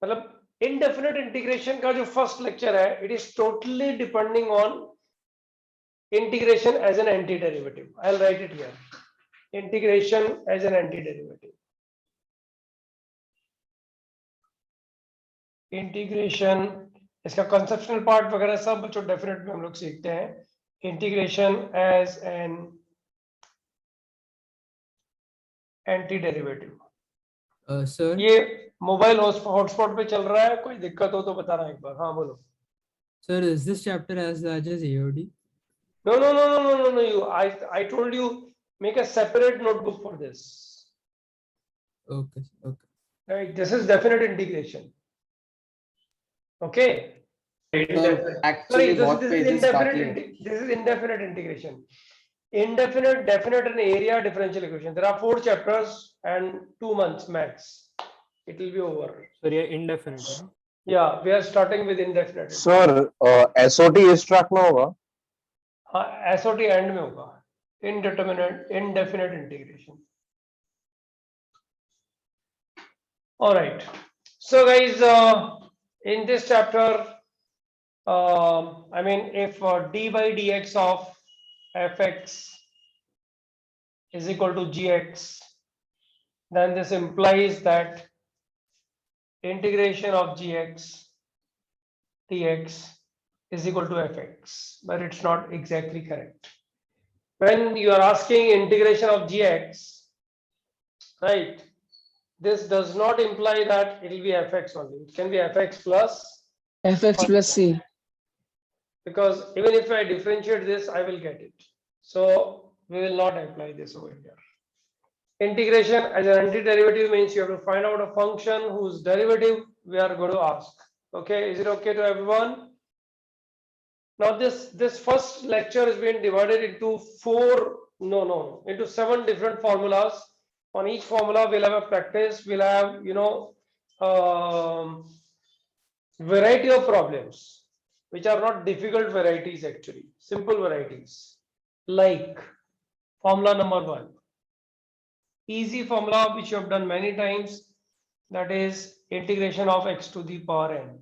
मतलब indefinite integration का जो first lecture है, it is totally depending on integration as an antiderivative. I'll write it here. Integration as an antiderivative. Integration, इसका conceptual part वगैरह सब बच्चों डेफिनेट में हम लोग सीखते हैं. Integration as an antiderivative. Sir ये मोबाइल हॉटस्पॉट पे चल रहा है, कोई दिक्कत हो तो बताना एक बार. हाँ बोलो. Sir is this chapter as large as AOD? No, no, no, no, no, no, no. I told you make a separate notebook for this. Okay, okay. Right. This is definite integration. Okay. Actually, what this page is is indefinite. partly? This is indefinite integration. Indefinite, definite, and area differential equation. There are 4 chapters and 2 months max. It will be over. So yeah, indefinite. Huh? Yeah, we are starting with indefinite. Sir SOT इस track में होगा? हाँ, SOT and में होगा. Indeterminate, indefinite integration. All right. So guys, in this chapter, I mean, if d by dx of fx is equal to gx, then this implies that integration of gx dx is equal to fx, but it's not exactly correct. When you are asking integration of gx, right, this does not imply that it will be fx only. It can be fx plus c. because even if I differentiate this, I will get it. So we will not apply this over here. Integration as an antiderivative means you have to find out a function whose derivative we are going to ask. Okay, is it okay to everyone? Now this first lecture is being divided into into 7 different formulas. On each formula we'll have a practice, we'll have variety of problems which are not difficult varieties, actually simple varieties, like formula number 1, easy formula which you have done many times, that is integration of x to the power n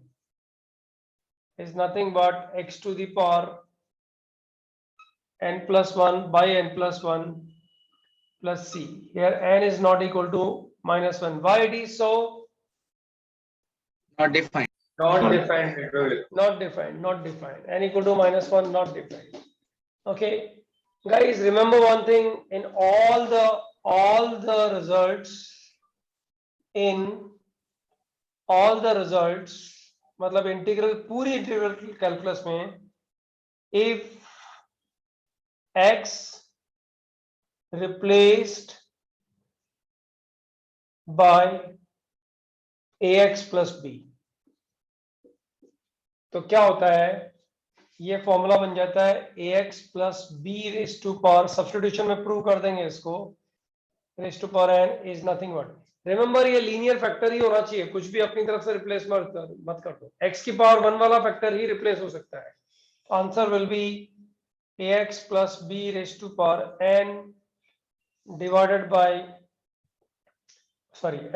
is nothing but x to the power n plus 1 by n plus 1 plus c. Here n is not equal to minus 1. Why it is so? Not defined. Not defined. N equal to minus 1, not defined. Okay, guys, remember one thing: in all the results, मतलब integral, पूरी integral calculus में, if x replaced by ax plus b, तो क्या होता है, ये formula बन जाता है ax plus b raised to power, substitution में प्रूव कर देंगे इसको, raised to power n is nothing but, remember ये लीनियर फैक्टर ही होना चाहिए, कुछ भी अपनी तरफ से रिप्लेस मत कर दो. x की पावर 1 वाला फैक्टर ही रिप्लेस हो सकता है. Answer will be ax plus b raised to power n divided by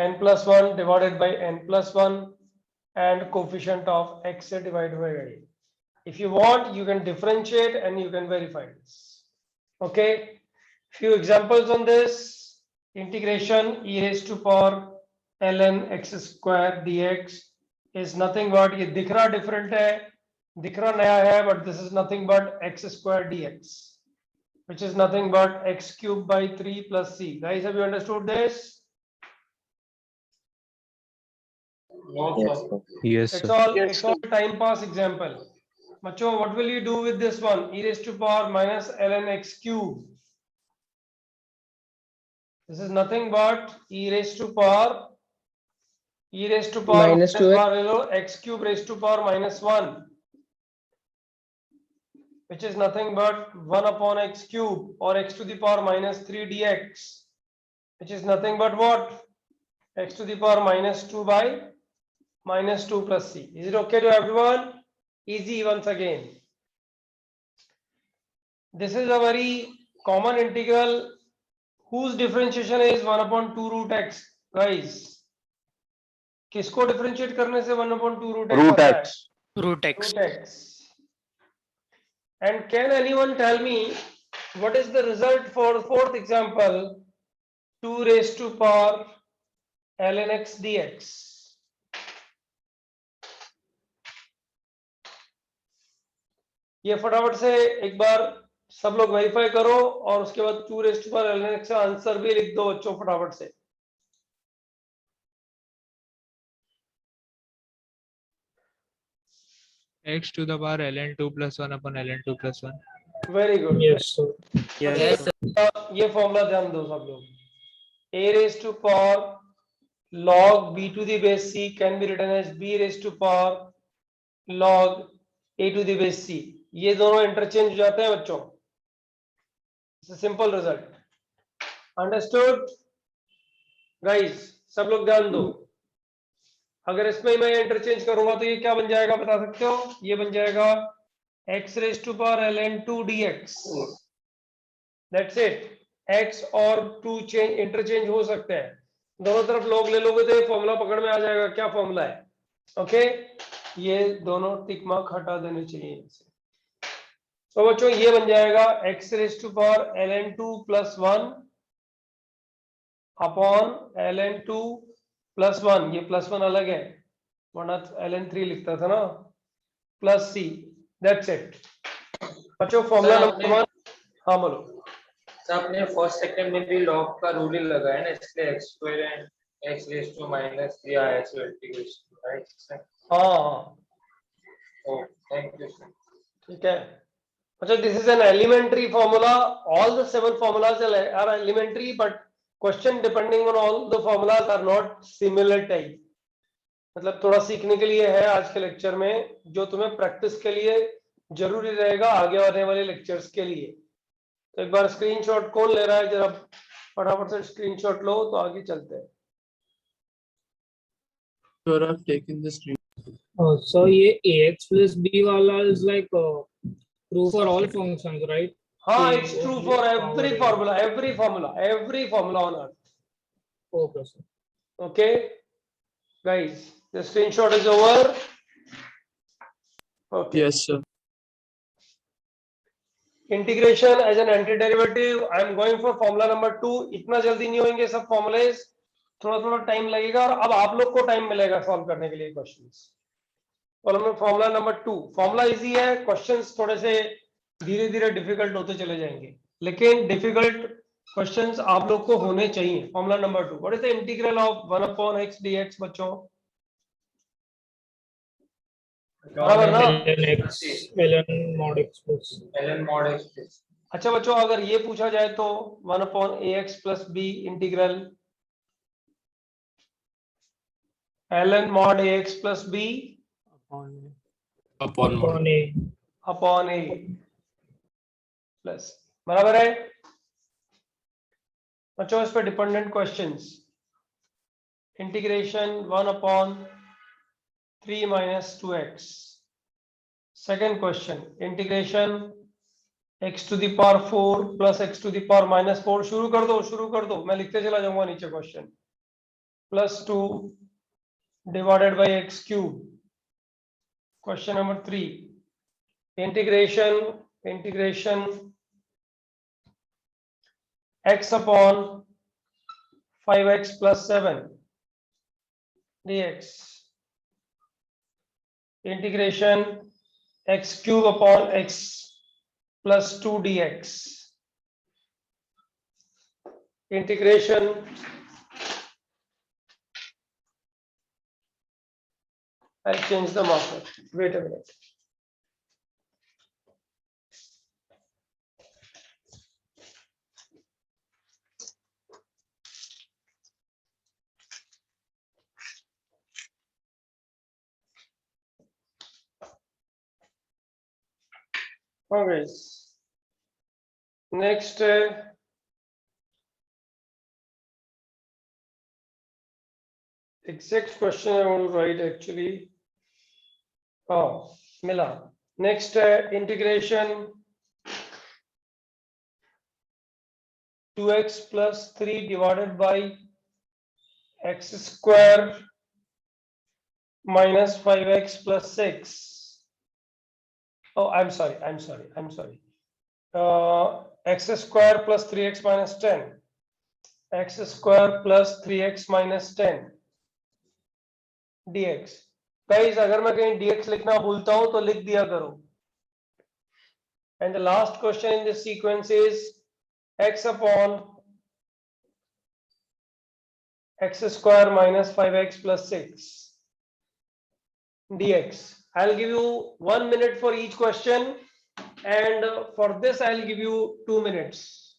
n plus 1 divided by n plus 1 and coefficient of x divided by a. If you want, you can differentiate and you can verify this. Okay, few examples on this. Integration e raised to power ln x square dx is nothing but, ये दिख रहा different है, दिख रहा नया है, but this is nothing but x square dx, which is nothing but x cube by 3 plus c. Guys, have you understood this? Yes, It's sir. all time pass example. Macho, what will you do with this one? E raised to power minus ln x cube. This is nothing but e raised to power Minus 2x. x cube raised to power minus 1, which is nothing but 1 upon x cube, or x to the power minus 3 dx, which is nothing but what? X to the power minus 2 by minus 2 plus c. Is it okay to everyone? Easy once again. This is a very common integral whose differentiation is 1 upon 2 root x. Guys, किसको differentiate करने से 1/2 root root x. root x. root x. And can anyone tell me what is the result for fourth example? 2 raised to power ln x dx. ये फटाफट से एक बार सब लोग verify करो और उसके बाद 2 raised to power ln x का आंसर भी लिख दो बच्चों फटाफट से. x to the power ln 2 plus 1 upon ln 2 plus 1. Very good. Yes, sir. Yes, sir. ये फॉर्मूला ध्यान दो सब लोग. a raised to power log b to the base c can be written as b raised to power log a to the base c. ये दोनों interchange हो जाते हैं बच्चों. Simple result. Understood guys? सब लोग ध्यान दो. अगर इसमें मैं इंटरचेंज करूंगा तो ये क्या बन जाएगा बता सकते हो? ये बन जाएगा x raised to power ln 2 dx. That's it. x और 2 चेंज इंटरचेंज हो सकते हैं. दोनों तरफ log ले लोगे तो ये फॉर्मूला पकड़ में आ जाएगा. क्या फॉर्मूला है? ओके, ये दोनों टिक मार्क हटा देने चाहिए. तो बच्चों ये बन जाएगा x raised to power ln 2 plus 1 upon ln 2 plus 1. ये plus 1 अलग है वरना ln 3 लिखता था ना. Plus c. दैट्स इट बच्चों. Formula number 1. हाँ बोलो. सर आपने फर्स्ट सेकंड में भी लॉग का रूल ही लगाया ना, इसलिए x square and x raise to minus 3 आया सो इंटीग्रेशन, राइट सर? हाँ ओह थैंक यू सर. ठीक है. अच्छा, this is an elementary formula. All the 7 formulas are elementary, but question depending on all the formulas are not similar type. मतलब थोड़ा सीखने के लिए है आज के लेक्चर में, जो तुम्हें प्रैक्टिस के लिए जरूरी रहेगा आगे आने वाले लेक्चर्स के लिए. तो एक बार स्क्रीनशॉट कौन ले रहा है? जरा फटाफट से स्क्रीनशॉट लो तो आगे चलते हैं. Sure, I've taken the screen. So ये ax plus b वाला is like true for all functions, right? हाँ, Okay, it's true for every okay. formula, every formula on earth. Okay, sir. Okay, guys, the screenshot is over. Okay. Yes, sir. Integration as an antiderivative. I am going for formula number 2. इतना जल्दी नहीं होंगे सब formulas, थोड़ा थोड़ा time लगेगा और अब आप लोग को टाइम मिलेगा सॉल्व करने के लिए questions. Formula number 2. Formula easy है, क्वेश्चंस थोड़े से धीरे धीरे डिफिकल्ट होते चले जाएंगे, लेकिन डिफिकल्ट क्वेश्चंस आप लोग को होने चाहिए. Formula number 2. What is the integral of 1 upon x dx बच्चों? बराबर ना? ln x ln mod x plus. ln mod x plus. अच्छा बच्चों, अगर ये पूछा जाए तो 1 upon ax plus b integral ln mod ax plus b Upon a. Upon a plus. बराबर है बच्चों? इस पर dependent questions. Integration 1 upon 3 minus 2x. Second question, integration x to the power 4 plus x to the power minus 4. शुरू कर दो, मैं लिखते चला जाऊंगा नीचे question. Plus 2 divided by x cube. Question number 3. Integration x upon 5x plus 7 dx. Integration x cube upon x plus 2 dx. Integration I'll change the marker. Wait a minute. Okay. Next, exact question I want to write actually. Oh, Mila. Next, integration 2x plus 3 divided by x square minus 5x plus 6. Oh, I'm sorry. X square plus 3x minus 10. X square plus 3x minus 10 dx. Guys, अगर मैं कहीं dx लिखना भूलता हूं तो लिख दिया करो. And the last question in this sequence is x upon x square minus 5x plus 6 dx. I'll give you 1 minute for each question, and for this I'll give you 2 minutes.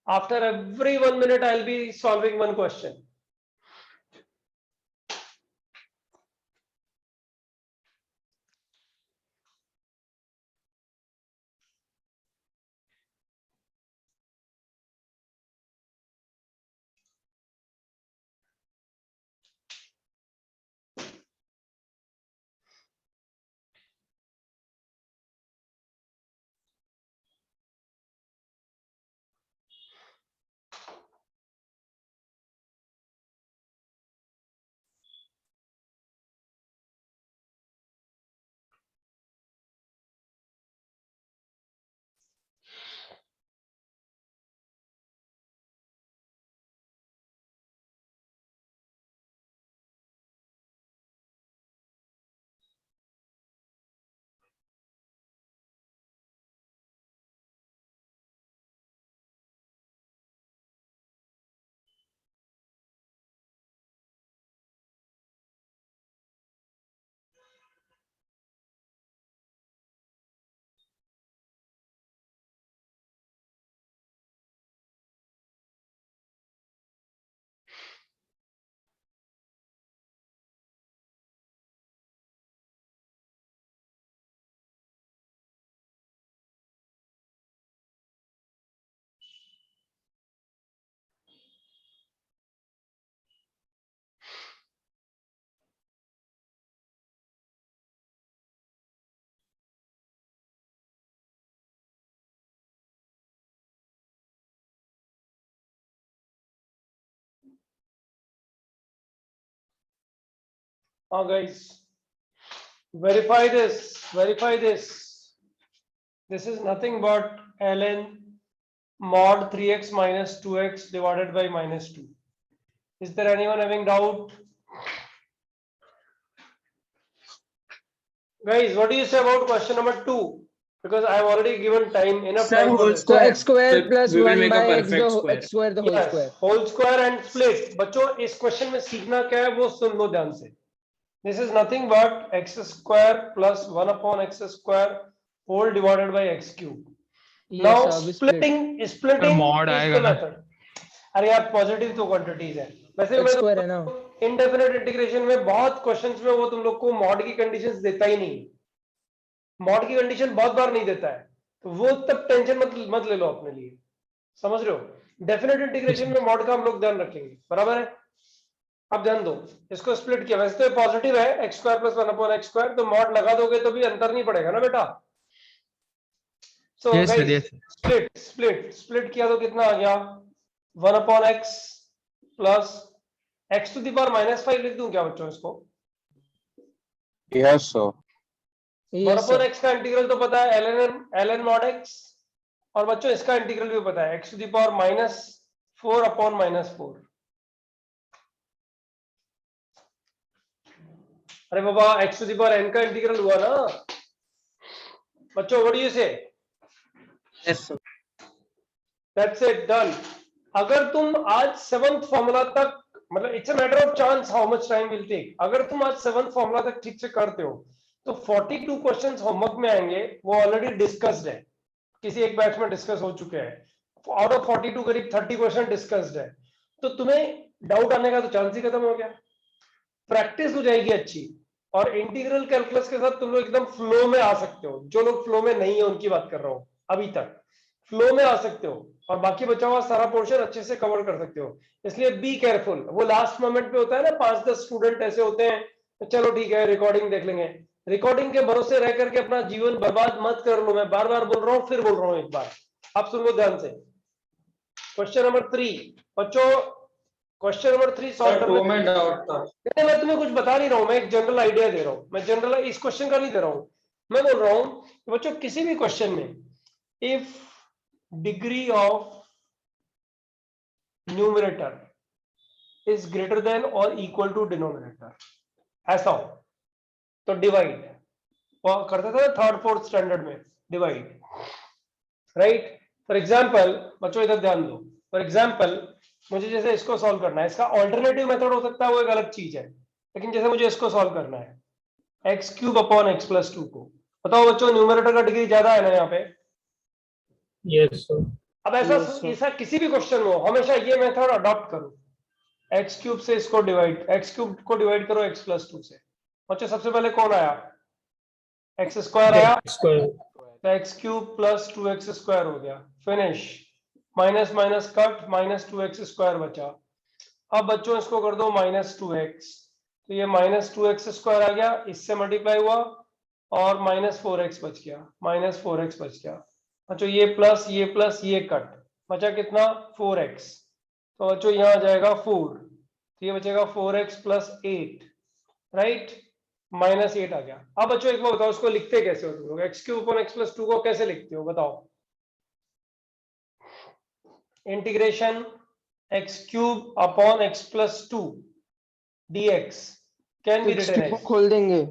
After every 1 minute I'll be solving one question. Guys, verify this. This is nothing but ln mod 3x minus 2x divided by minus 2. Is there anyone having doubt? Guys, what do you say about question number 2? Because I have already given time, enough time for this. So x square plus we will 1 make a by x, perfect the square. x square the whole Yes, square. whole square and split. बच्चों इस question में सीखना क्या है वो सुन लो ध्यान से. This is nothing but x square plus 1 upon x square whole divided by x cube. Now Yes, sir, we split. splitting mod is आएगा the ना. method. अरे यार पॉजिटिव तो क्वांटिटीज है. वैसे x मैं square है ना. इंडेफिनेट इंटीग्रेशन में बहुत क्वेश्चंस में वो तुम लोग को मॉड की कंडीशंस देता ही नहीं. मॉड की कंडीशन बहुत बार नहीं देता है, तो वो तब टेंशन मत ले लो अपने लिए. समझ रहे हो? डेफिनेट इंटीग्रेशन में मॉड का हम लोग ध्यान रखेंगे. बराबर है? अब ध्यान दो, इसको स्प्लिट किया. वैसे तो पॉजिटिव है x square plus 1 upon x square, तो मॉड लगा दोगे तो भी अंतर नहीं पड़ेगा ना बेटा. So Yes, sir, guys, yes. Split किया तो कितना आ गया? 1 upon x plus x to the power minus 5 लिख दूं क्या बच्चों इसको? Yes, sir. 1 Yes, upon sir. X का इंटीग्रल तो पता है ln mod x, और बच्चों इसका इंटीग्रल भी पता है x to the power minus 4 upon minus 4. अरे बाबा x to the power n का इंटीग्रल हुआ ना बच्चों. What do you say? Yes, sir. That's it, done. अगर तुम आज 7th फॉर्मूला तक, मतलब it's a matter of chance how much time will take, अगर तुम आज 7th फॉर्मूला तक ठीक से करते हो तो 42 क्वेश्चंस होमवर्क में आएंगे. वो ऑलरेडी डिस्कस्ड है, किसी एक बैच में डिस्कस हो चुके हैं. आउट ऑफ 42 करीब 30 क्वेश्चन डिस्कस्ड है. तो तुम्हें डाउट आने का तो चांस ही खत्म हो गया. प्रैक्टिस हो जाएगी अच्छी, और इंटीग्रल कैलकुलस के साथ तुम लोग एकदम फ्लो में आ सकते हो. जो लोग फ्लो में नहीं है उनकी बात कर रहा हूं, अभी तक फ्लो में आ सकते हो और बाकी बचा हुआ सारा पोर्शन अच्छे से कवर कर सकते हो. इसलिए बी केयरफुल. वो लास्ट मोमेंट पे होता है ना, 5-10 स्टूडेंट ऐसे होते हैं, तो चलो ठीक है रिकॉर्डिंग देख लेंगे. रिकॉर्डिंग के भरोसे रह करके अपना जीवन बर्बाद मत कर लो. मैं बार बार बोल रहा हूं, फिर बोल रहा हूं एक बार, आप सुन लो ध्यान से. क्वेश्चन नंबर 3 बच्चों, क्वेश्चन नंबर 3 सॉल्व सर करने 2 में डाउट था। नहीं, मैं तुम्हें कुछ बता नहीं रहा हूँ, मैं एक जनरल आइडिया दे रहा हूँ, मैं जनरल इस क्वेश्चन का नहीं दे रहा हूँ, मैं बोल रहा हूँ कि बच्चों किसी भी क्वेश्चन में if degree of numerator is greater than और इक्वल टू डिनोमिनेटर, ऐसा हो तो डिवाइड करता था थर्ड फोर्थ स्टैंडर्ड में, डिवाइड, राइट। फॉर एग्जाम्पल बच्चों इधर ध्यान दो, फॉर एग्जाम्पल मुझे जैसे इसको सॉल्व करना है, इसका ऑल्टरनेटिव मेथड हो सकता है, वो एक अलग चीज है, लेकिन जैसे मुझे इसको सॉल्व करना है x cube upon x plus 2 को, बताओ बच्चों न्यूमरेटर का डिग्री ज्यादा है ना यहाँ पे। Yes, sir. अब ऐसा Yes, sir. ऐसा किसी भी क्वेश्चन में हो हमेशा ये मेथड अडॉप्ट करो, एक्स क्यूब से इसको डिवाइड, एक्स क्यूब को डिवाइड करो एक्स प्लस 2 से। बच्चों सबसे पहले कौन आया, एक्स स्क्वायर आया, Square. तो x cube plus 2x square हो गया, finish, minus minus cut, minus 2x square बचा। अब बच्चों इसको कर दो माइनस 2x, तो ये माइनस 2x स्क्वायर आ गया, इससे मल्टीप्लाई हुआ और माइनस 4x बच गया, माइनस 4x बच गया। बच्चों ये प्लस ये कट, बचा कितना 4x, तो बच्चों यहाँ आ जाएगा 4, तो ये बचेगा 4x प्लस 8, राइट, माइनस 8 आ गया। अब बच्चों एक बार बताओ इसको लिखते कैसे हो तुम लोग, x cube upon x plus 2 को कैसे लिखते हो बताओ। Integration x cube upon x plus 2 dx can be written as, खोल देंगे,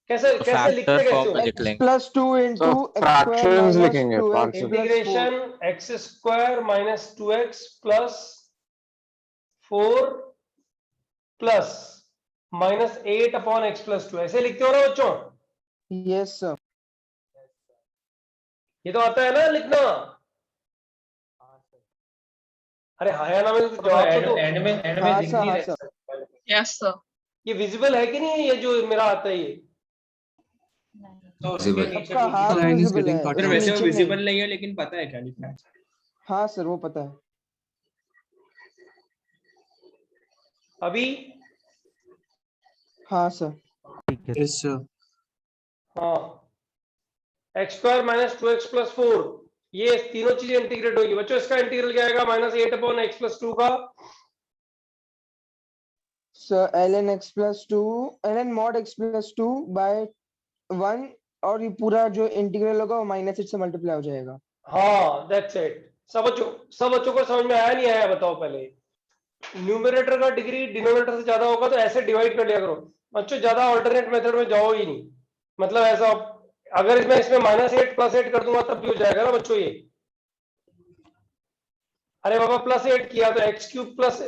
कैसे कैसे लिखते कैसे हो, लिख लेंगे। प्लस 2 इंटू So fractions लिखेंगे, fractions. Integration x square minus 2x plus 4 plus minus 8 upon x plus 2, ऐसे लिखते हो ना बच्चों, यस सर, ये तो आता है ना लिखना। अरे हाँ या ना में तो जवाब तो दो। एंड में हाँ दिख सर, नहीं हाँ रहा सर। है। Yes sir. ये विजिबल है कि नहीं है, ये जो मेरा आता है ये, तो उसके नीचे सबका हाफ लिखो। line is विजिबल getting है, cut उसके off. वैसे वो नीचे विजिबल नहीं। नहीं है लेकिन पता है क्या लिखना है। हाँ सर वो पता है। अभी हाँ सर, Yes, sir. हाँ, x square minus 2x plus 4, ये तीनों चीजें इंटीग्रेट होगी बच्चों, इसका इंटीग्रल क्या आएगा, माइनस 8 अपॉन एक्स प्लस 2 का, sir ln x plus 2, ln mod x plus 2 by 1, और ये पूरा जो इंटीग्रल होगा वो माइनस 8 से मल्टीप्लाई हो जाएगा। हाँ दैट्स इट। सब बच्चों को समझ में आया नहीं आया बताओ पहले। न्यूमरेटर का डिग्री डिनोमिनेटर से ज्यादा होगा तो ऐसे डिवाइड कर लिया करो बच्चों, ज्यादा अल्टरनेट मेथड में जाओ ही नहीं, मतलब ऐसा अगर इसमें माइनस 8 प्लस 8 कर दूंगा तब भी हो जाएगा ना बच्चों ये। अरे बाबा प्लस 8 किया तो एक्स क्यूब प्लस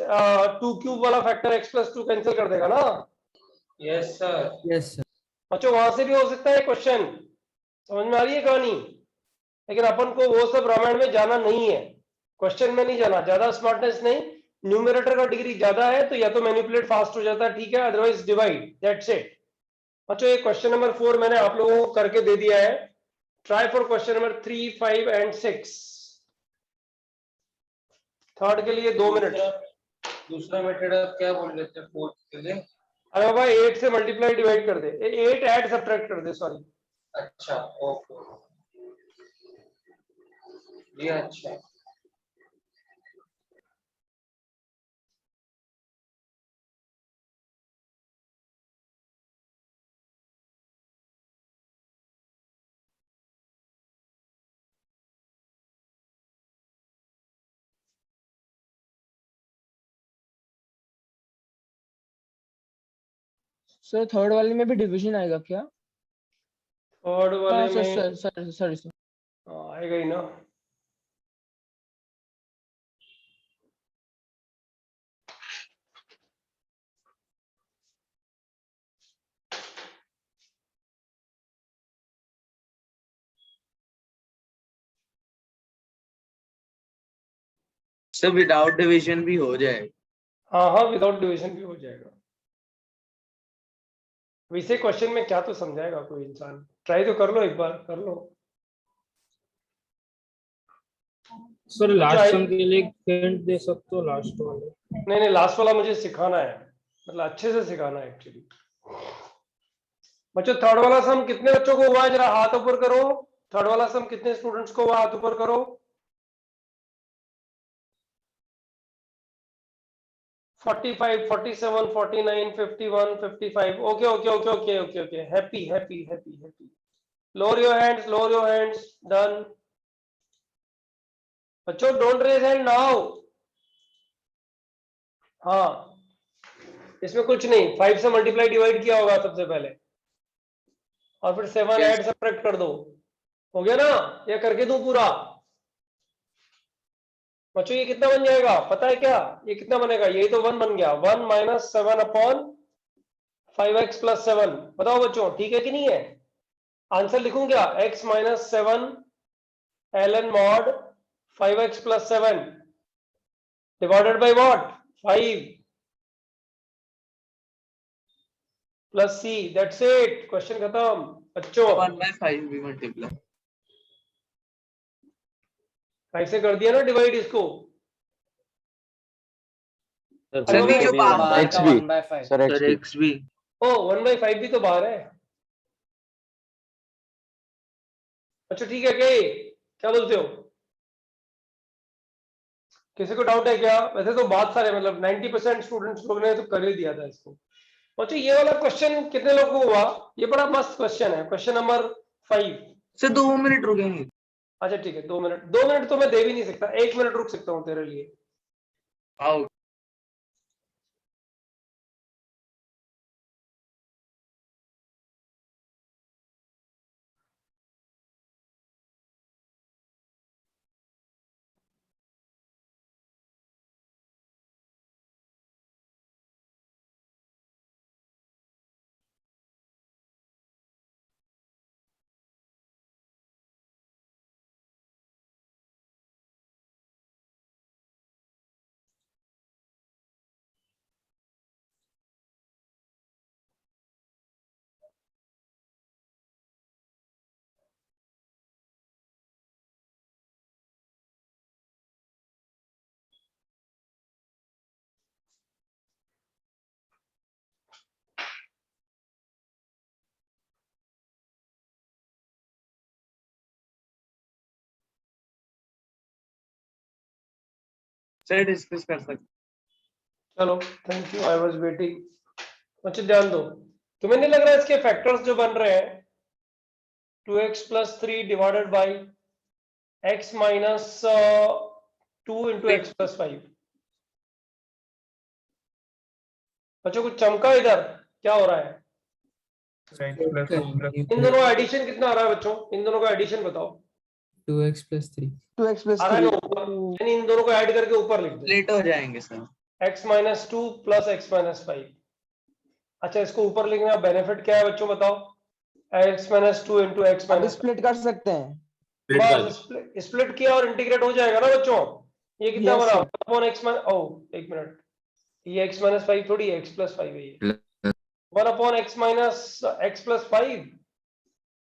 2 क्यूब वाला फैक्टर एक्स प्लस 2 कैंसिल कर देगा ना। Yes sir. Yes sir. बच्चों वहां से भी हो सकता है क्वेश्चन, समझ में आ रही है कहानी, लेकिन अपन को वो सब रामायण में जाना नहीं है, क्वेश्चन में नहीं जाना, ज्यादा स्मार्टनेस नहीं। न्यूमरेटर का डिग्री ज्यादा है तो या तो मैनिपुलेट फास्ट हो जाता है, ठीक है, अदरवाइज डिवाइड, दैट्स इट। बच्चों ये क्वेश्चन नंबर 4 मैंने आप लोगों को करके दे दिया है, try for question number 3, 5 and 6। Third के लिए 2 मिनट। दूसरा मेथड क्या बोल रहे थे फोर्थ के लिए? अरे बाबा 8 से मल्टीप्लाई डिवाइड कर दे, 8 ऐड सब्ट्रैक्ट कर दे, सॉरी। अच्छा ओके, ये अच्छा। सर थर्ड वाले में भी डिवीजन आएगा क्या? थर्ड हाँ वाले सर, में सर आएगा ही ना। सर विदाउट डिवीजन भी हो जाए। हाँ हाँ विदाउट डिवीजन भी हो जाएगा। वैसे क्वेश्चन में क्या तो समझाएगा कोई इंसान, ट्राई तो कर लो, एक बार कर लो। सर अच्छा, लास्ट सम के लिए हिंट दे सकते हो, लास्ट वाले। नहीं लास्ट वाला मुझे सिखाना है, मतलब अच्छे से सिखाना है एक्चुअली। बच्चों थर्ड वाला सम कितने बच्चों को हुआ है, जरा हाथ ऊपर करो। थर्ड वाला सम कितने स्टूडेंट्स को हुआ, हाथ ऊपर करो। 45, 47, 49, 51, 55. Okay, okay, okay, okay, okay, okay. Happy, happy, happy, happy. Lower your hands, lower your hands. Done. बच्चों, don't raise hand now. हाँ, इसमें कुछ नहीं, 5 से मल्टीप्लाई डिवाइड किया होगा सबसे पहले, और फिर 7 Yes. ऐड सब्ट्रैक्ट कर दो। हो गया ना? ये करके दूं पूरा? बच्चों ये कितना बन जाएगा पता है क्या? ये कितना बनेगा? यही तो 1 बन गया। 1 माइनस 7 अपॉन 5x प्लस 7। बताओ बच्चों, ठीक है कि नहीं है? आंसर लिखूं क्या? x minus 7 ln mod 5x plus 7 divided by what? 5 plus c। That's it, question खत्म बच्चों। 1/5 भी मल्टीप्लाई। 5 से कर दिया ना डिवाइड इसको। सर भी जो बाहर एक्स भी सर एक्स सर भी एक्स भी ओ 1/5 भी तो बाहर है। अच्छा ठीक है, क्या बोलते हो? किसी को डाउट है क्या? वैसे तो बहुत सारे, मतलब 90% स्टूडेंट्स लोग ने तो कर ही दिया था इसको। अच्छा ये वाला क्वेश्चन कितने लोगों को हुआ? ये बड़ा मस्त क्वेश्चन है, क्वेश्चन नंबर 5। सर 2 मिनट रुकेंगे। अच्छा ठीक है, 2 मिनट। 2 मिनट तो मैं दे भी नहीं सकता, 1 मिनट रुक सकता हूँ तेरे लिए। आओ सर डिस्कस कर सकते। चलो thank you, I was waiting. अच्छा ध्यान दो, तुम्हें नहीं लग रहा है इसके फैक्टर्स जो बन रहे हैं 2x plus 3 divided by x minus 2 into x plus 5। बच्चों कुछ चमका इधर, क्या हो रहा है? इन दोनों का एडिशन कितना आ रहा है बच्चों? इन दोनों का एडिशन बताओ। 2x plus 3 आ रहा है ना ऊपर, यानी इन दोनों को ऐड करके ऊपर लिख दो, लेट हो जाएंगे sir. x minus 2 plus x minus 5। अच्छा इसको ऊपर लिखने का बेनिफिट क्या है बच्चों बताओ? x माइनस 2 इंटू एक्स अब माइनस, स्प्लिट कर सकते हैं। बस स्प्लिट किया और इंटीग्रेट हो जाएगा ना बच्चों। ये कितना Yes, बना? sir. 1 अपॉन एक्स माइनस, ओ एक मिनट, ये x माइनस 5 थोड़ी है, x प्लस 5 है ये। 1 upon x minus x plus 5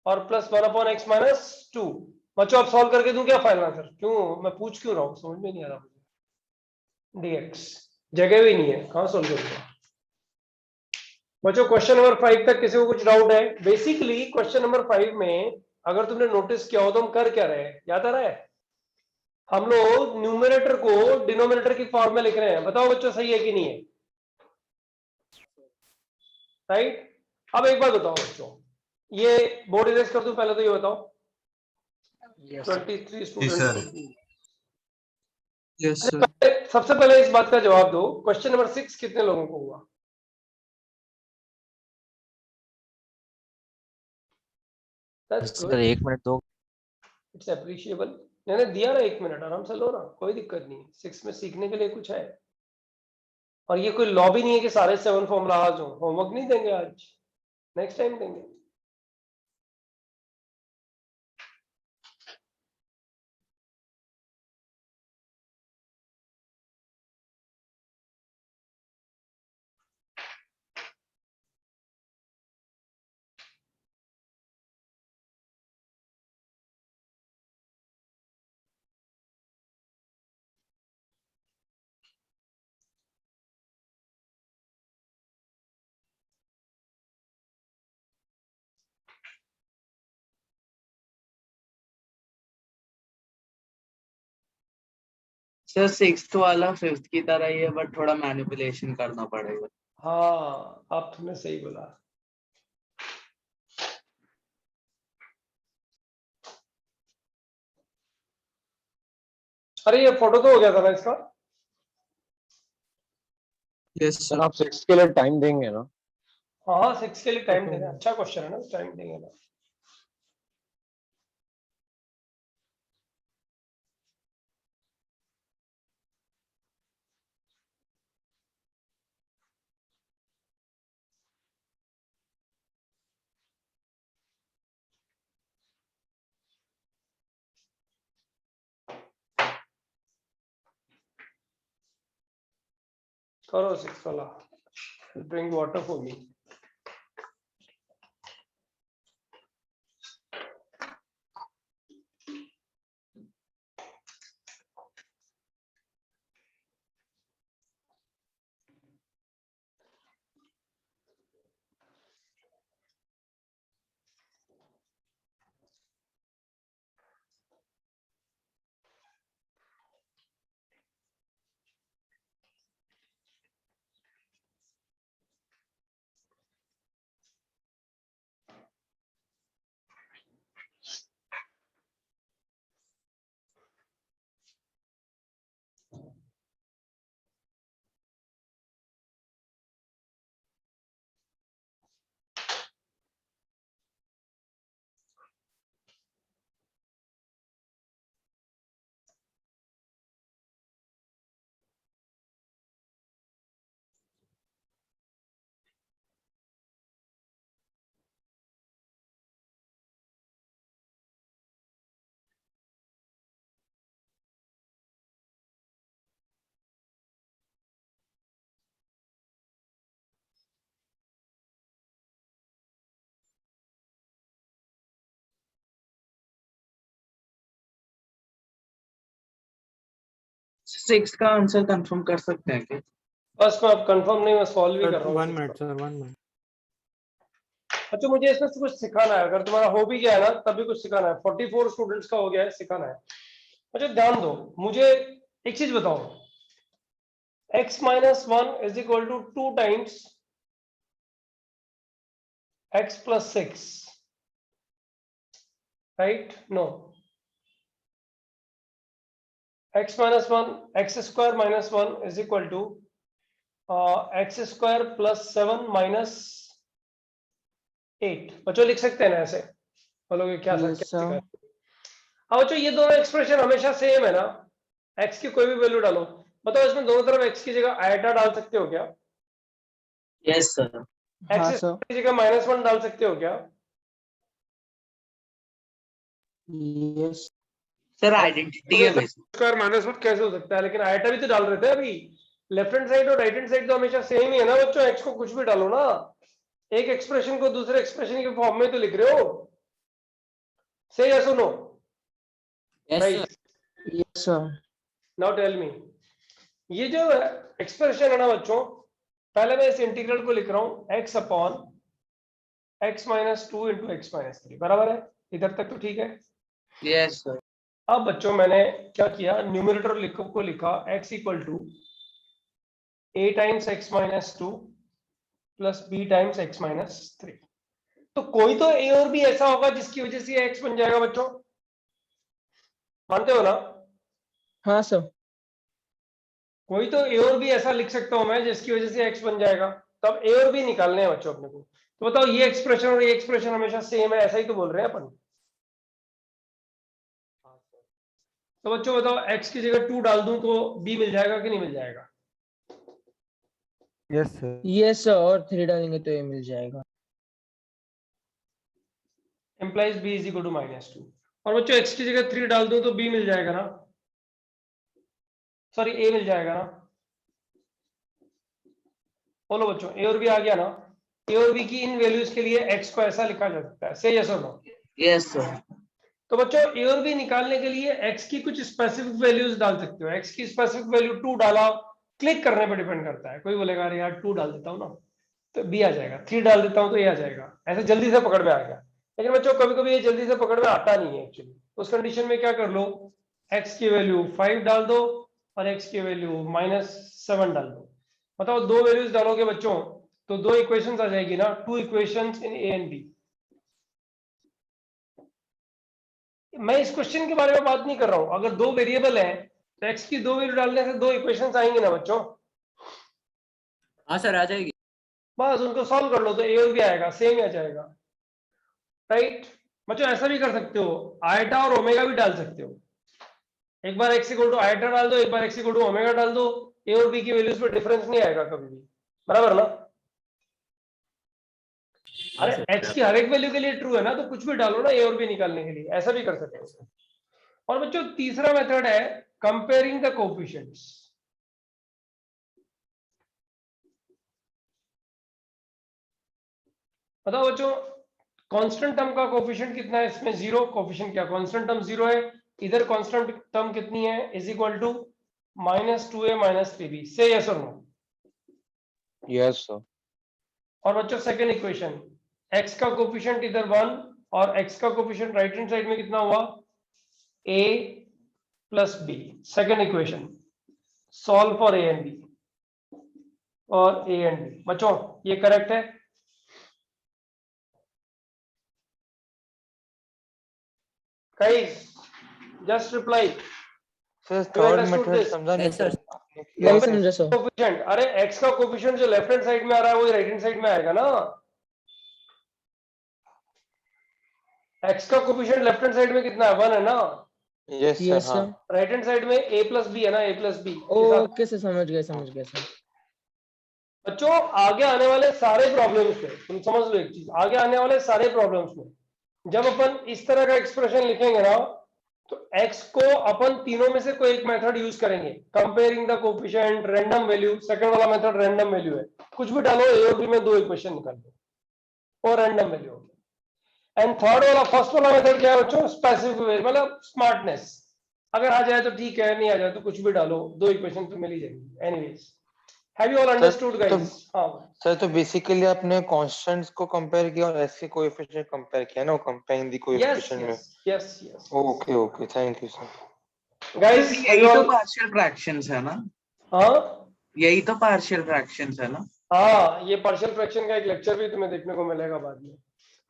और प्लस 1 अपॉन एक्स माइनस 2। बच्चों आप सॉल्व करके दूं क्या फाइनल आंसर? क्यों मैं पूछ क्यों रहा हूँ, समझ में नहीं आ रहा मुझे। dx जगह भी नहीं है, कहाँ सॉल्व करूंगा? बच्चों क्वेश्चन नंबर 5 तक किसी को कुछ डाउट है? बेसिकली क्वेश्चन नंबर 5 में अगर तुमने नोटिस किया हो तो हम कर क्या रहे हैं, याद आ रहा है? हम लोग न्यूमरेटर को डिनोमिनेटर की फॉर्म में लिख रहे हैं। बताओ बच्चों सही है कि नहीं है? राइट। अब एक बात बताओ बच्चों, ये बोर्ड इरेज कर दूं पहले तो ये बताओ। 23 स्टूडेंट। Yes sir. सबसे पहले इस बात का जवाब दो, क्वेश्चन नंबर 6 कितने लोगों को हुआ? सर 1 मिनट दो। It's appreciable. मैंने दिया ना 1 मिनट, आराम से लो ना, कोई दिक्कत नहीं है। 6 में सीखने के लिए कुछ है, और ये कोई लॉ भी नहीं है कि सारे 7 फॉर्मूला आज हो। होमवर्क नहीं देंगे आज, नेक्स्ट टाइम देंगे। सर सिक्स्थ वाला फिफ्थ की तरह ही है बट थोड़ा मैनिपुलेशन करना पड़ेगा। हाँ आप तुमने सही बोला। अरे ये फोटो तो हो गया था ना इसका। Yes sir sir. आप 6 के लिए टाइम देंगे ना? हाँ हाँ 6 के लिए टाइम देना, अच्छा क्वेश्चन है ना, टाइम देंगे ना। करो 6 वाला, drink water for me. Sixth का आंसर कंफर्म कर सकते हैं क्या? बस मैं अब कंफर्म नहीं, मैं सॉल्व ही कर रहा हूँ। 1 मिनट सर, 1 मिनट। अच्छा मुझे इसमें से कुछ सिखाना है, अगर तुम्हारा हो भी गया है ना तब भी कुछ सिखाना है। 44 स्टूडेंट्स का हो गया है, सिखाना है। अच्छा ध्यान दो, मुझे एक चीज बताओ, x minus 1 is equal to 2 times x plus 6, right? No, x minus 1, x square minus 1 is equal to x square plus 7 minus 8। बच्चों लिख सकते हैं ना ऐसे, बोलोगे क्या सर Yes, क्या sir. सिखा है? हाँ बच्चों ये दोनों एक्सप्रेशन हमेशा सेम है ना, x की कोई भी वैल्यू डालो। बताओ इसमें दोनों तरफ x की जगह आयटा डाल सकते हो क्या? Yes sir. हाँ x सर। की जगह -1 डाल सकते हो क्या? यस सर आइडेंटिटी है वैसे। स्क्वायर -1 कैसे हो सकता है? लेकिन आयटा भी तो डाल रहे थे अभी। लेफ्ट हैंड साइड और राइट हैंड साइड तो हमेशा सेम ही है ना बच्चों, x को कुछ भी डालो ना, एक एक्सप्रेशन को दूसरे एक्सप्रेशन के फॉर्म में तो लिख रहे हो। से या सुनो right? Yes sir. Now tell me, ये जो एक्सप्रेशन है ना बच्चों, पहले मैं इस इंटीग्रल को लिख रहा हूं x अपॉन x minus 2 into x minus 3, बराबर है? इधर तक तो ठीक है। Yes sir. अब बच्चों मैंने क्या किया, न्यूमरेटर को लिखा x equal to a times x minus 2 plus b times x minus 3। तो कोई तो a और b ऐसा होगा जिसकी वजह से ये x बन जाएगा बच्चों, मानते हो ना? हाँ सर। कोई तो a और b ऐसा लिख सकता हूं मैं जिसकी वजह से x बन जाएगा। तब a और b निकालने हैं बच्चों अपने को। तो बताओ ये एक्सप्रेशन और ये एक्सप्रेशन हमेशा सेम है, ऐसा ही तो बोल रहे हैं अपन। तो बच्चों बताओ x की जगह 2 डाल दूं तो b मिल जाएगा कि नहीं मिल जाएगा? Yes sir. यस सर, और 3 डालेंगे तो ये मिल जाएगा। implies b is equal to -2। और बच्चों x की जगह 3 डाल दूं तो b मिल जाएगा ना, सॉरी a मिल जाएगा ना। बोलो बच्चों, a और b आ गया ना? a और b की इन वैल्यूज के लिए x को ऐसा लिखा जा सकता है, से यस और नो? Yes sir. तो बच्चों a और b निकालने के लिए x की कुछ स्पेसिफिक वैल्यूज डाल सकते हो। x की स्पेसिफिक वैल्यू 2 डाला, क्लिक करने पर डिपेंड करता है। कोई बोलेगा अरे यार 2 डाल देता हूँ ना तो b आ जाएगा, 3 डाल देता हूँ तो a आ जाएगा, ऐसे जल्दी से पकड़ में आ गया। लेकिन बच्चों कभी कभी ये जल्दी से पकड़ में आता नहीं है एक्चुअली। उस कंडीशन में क्या कर लो, x की वैल्यू 5 डाल दो और x की वैल्यू -7 डाल दो। बताओ दो वैल्यूज डालोगे बच्चों तो दो इक्वेशंस आ जाएगी ना, two equations in A and B. मैं इस क्वेश्चन के बारे में बात नहीं कर रहा हूं, अगर दो वेरिएबल हैं तो x की दो वैल्यू डालने से दो इक्वेशंस आएंगे ना बच्चों। हाँ सर, आ जाएगी। बस उनको सॉल्व कर लो तो ए और बी आएगा, सेम ही आ जाएगा, राइट। बच्चों ऐसा भी कर सकते हो, आयटा और ओमेगा भी डाल सकते हो। एक बार x इक्वल टू आयटा डाल दो, एक बार x इक्वल टू ओमेगा डाल दो, ए और बी की वैल्यूज में डिफरेंस नहीं आएगा कभी भी, बराबर ना। अरे x की हर एक वैल्यू के लिए ट्रू है ना, तो कुछ भी डालो ना ए और बी निकालने के लिए, ऐसा भी कर सकते हो। और बच्चों तीसरा मेथड है कंपेयरिंग द कोएफिशिएंट्स। बताओ बच्चों कांस्टेंट टर्म का कोएफिशिएंट कितना है इसमें? 0। कोएफिशिएंट क्या? कांस्टेंट टर्म 0 है, इधर कांस्टेंट टर्म कितनी है? Is equal to -2a -3b। से यस और नो? Yes, sir. और बच्चों सेकंड इक्वेशन, x का कोएफिशिएंट इधर 1 और x का कोएफिशिएंट राइट हैंड साइड में कितना हुआ? a + b। Second equation, solve for a and b और a एंड b। बच्चों ये करेक्ट है? Guys, just reply. Sir You third understood method this? समझा नहीं Yes, sir. सर। नहीं समझा सर। कोएफिशिएंट, अरे x का कोएफिशिएंट जो लेफ्ट हैंड साइड में आ रहा है वही राइट हैंड साइड में आएगा ना। x का कोएफिशिएंट लेफ्ट हैंड साइड में कितना है? 1 है ना। Yes, sir. यस हाँ. सर। राइट हैंड साइड में a + b है ना, a + b। ओके सर, समझ गए सर। बच्चों आगे आने वाले सारे प्रॉब्लम्स में तुम समझ लो एक चीज, आगे आने वाले सारे प्रॉब्लम्स में जब अपन इस तरह का एक्सप्रेशन लिखेंगे ना तो x को अपन तीनों में से कोई एक मेथड यूज करेंगे, comparing the coefficient, random value. Second वाला मेथड रैंडम वैल्यू है, कुछ भी डालो ए और बी में दो इक्वेशन निकाल दो और रैंडम वैल्यू हो गया। एंड थर्ड वाला, फर्स्ट वाला मेथड क्या है बच्चों? स्पेसिफिक, मतलब स्मार्टनेस। अगर आ जाए तो ठीक है, नहीं आ जाए तो कुछ भी डालो, दो इक्वेशन तो मिल ही जाएगी। Anyways, have you all understood guys? हाँ सर तो बेसिकली आपने कांस्टेंट्स को कंपेयर किया और एस के कोएफिशिएंट कंपेयर किया ना, कंपेयरिंग द यस कोएफिशिएंट में। Yes yes okay okay, thank you sir. Guys, यही तो पार्शियल फ्रैक्शंस है ना? हाँ यही तो पार्शियल फ्रैक्शंस है ना? हाँ, ये पार्शियल फ्रैक्शन का एक लेक्चर भी तुम्हें देखने को मिलेगा बाद में।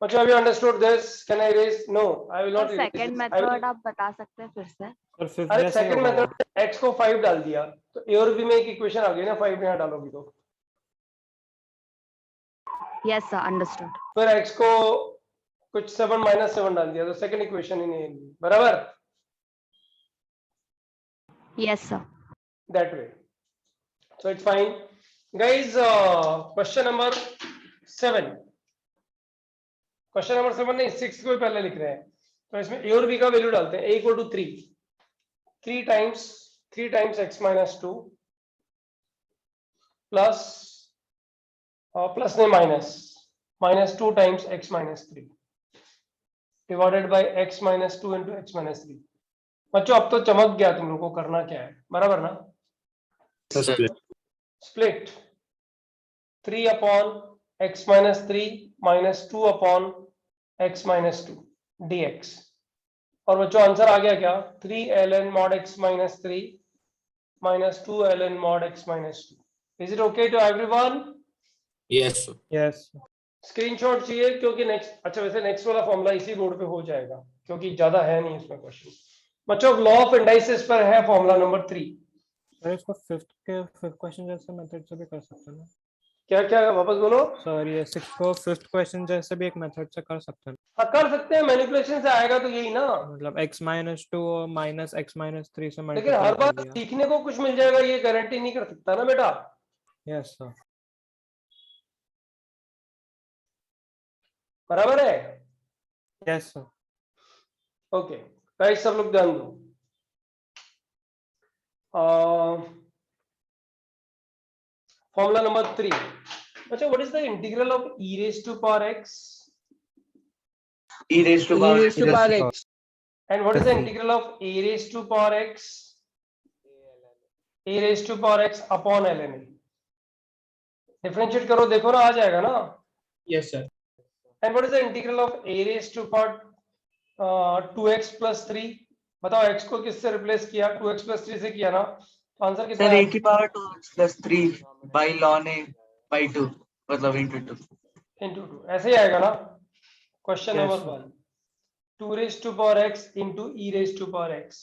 बच्चों have you understood this? Can I erase? No, I will not erase. Second method आप बता सकते हैं फिर से? अरे सेकंड मेथड, x को 5 डाल दिया तो a और b में एक इक्वेशन आ गई ना, 5 यहाँ डालोगी तो। Yes sir, understood. फिर x को कुछ 7 -7 डाल दिया तो सेकंड इक्वेशन इन a, बराबर? Yes sir. That way, so it's fine guys. Question number 7, question number 7 नहीं 6 को पहले लिख रहे हैं, तो इसमें a और b का वैल्यू डालते हैं। a = 3 टाइम्स x - 2 प्लस नहीं -2 times x - 3 divided by x - 2 into x - 3। बच्चों अब तो चमक गया तुम लोगों को, करना क्या है, बराबर ना? Split 3 upon x - 3 - 2 upon x - 2 dx। और बच्चों आंसर आ गया क्या? 3 ln mod x - 3 - 2 ln mod x - 2। Is it okay to everyone? Yes sir. Yes. Screenshot चाहिए क्योंकि नेक्स्ट, अच्छा वैसे नेक्स्ट वाला फॉर्मूला इसी बोर्ड पे हो जाएगा क्योंकि ज्यादा है नहीं इसमें क्वेश्चन। बच्चों लॉ ऑफ इंडाइसिस पर है फॉर्मूला नंबर 3। सर इसको फिफ्थ क्वेश्चन जैसे मेथड से भी कर सकते हैं ना? क्या क्या वापस बोलो? सर ये 6 को फिफ्थ क्वेश्चन जैसे भी एक मेथड से कर सकते हैं, हाँ कर सकते हैं, मैनिपुलेशन से आएगा तो यही ना। मतलब x - 2 और -x - 3 से लेकिन मल्टीप्लाई हर बार कर दिया। सीखने को कुछ मिल जाएगा ये गारंटी नहीं कर सकता ना बेटा। Yes sir. बराबर है? Yes sir. ओके गाइस, सब लोग ध्यान दो। Formula number 3। अच्छा, what is the integral of e raised to power x e raised to power x and what is the integral of a raised to power x? a raised to power x upon ln a। Differentiate करो, देखो ना आ जाएगा ना। Yes sir. And what is the integral of a raised to power 2x + 3? बताओ x को किससे replace किया? 2x + 3 से किया ना, तो आंसर कितना सर है? a की power 2x+3 by ln a by 2 मतलब into 2. into 2 ऐसे ही आएगा ना. Question Yes, number sir. 1, 2 raised to power x into e raised to power x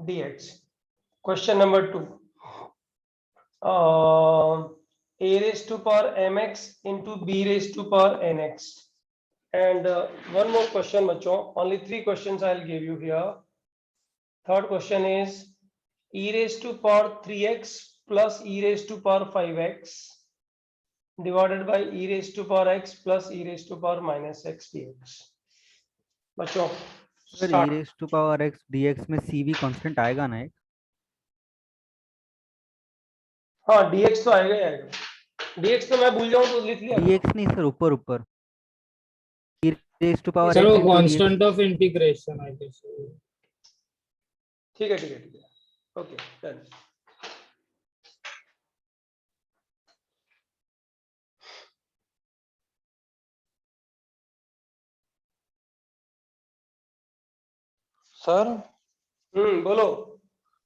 dx. Question number 2, a raised to power mx into b raised to power nx. And one more question बच्चों, only 3 questions I'll give you here. Third question is e raised to power 3x plus e raised to power 5x divided by e raised to power x plus e raised to power minus x dx. बच्चों sir e start. raised to power x dx में c भी constant आएगा ना एक? हाँ dx तो आएगा ही आएगा. dx तो मैं भूल जाऊं तो लिख लिया. dx नहीं सर, ऊपर ऊपर e raised to power sir वो x into dx. Constant of integration I guess. ठीक है ठीक है ठीक है. Okay done. सर बोलो.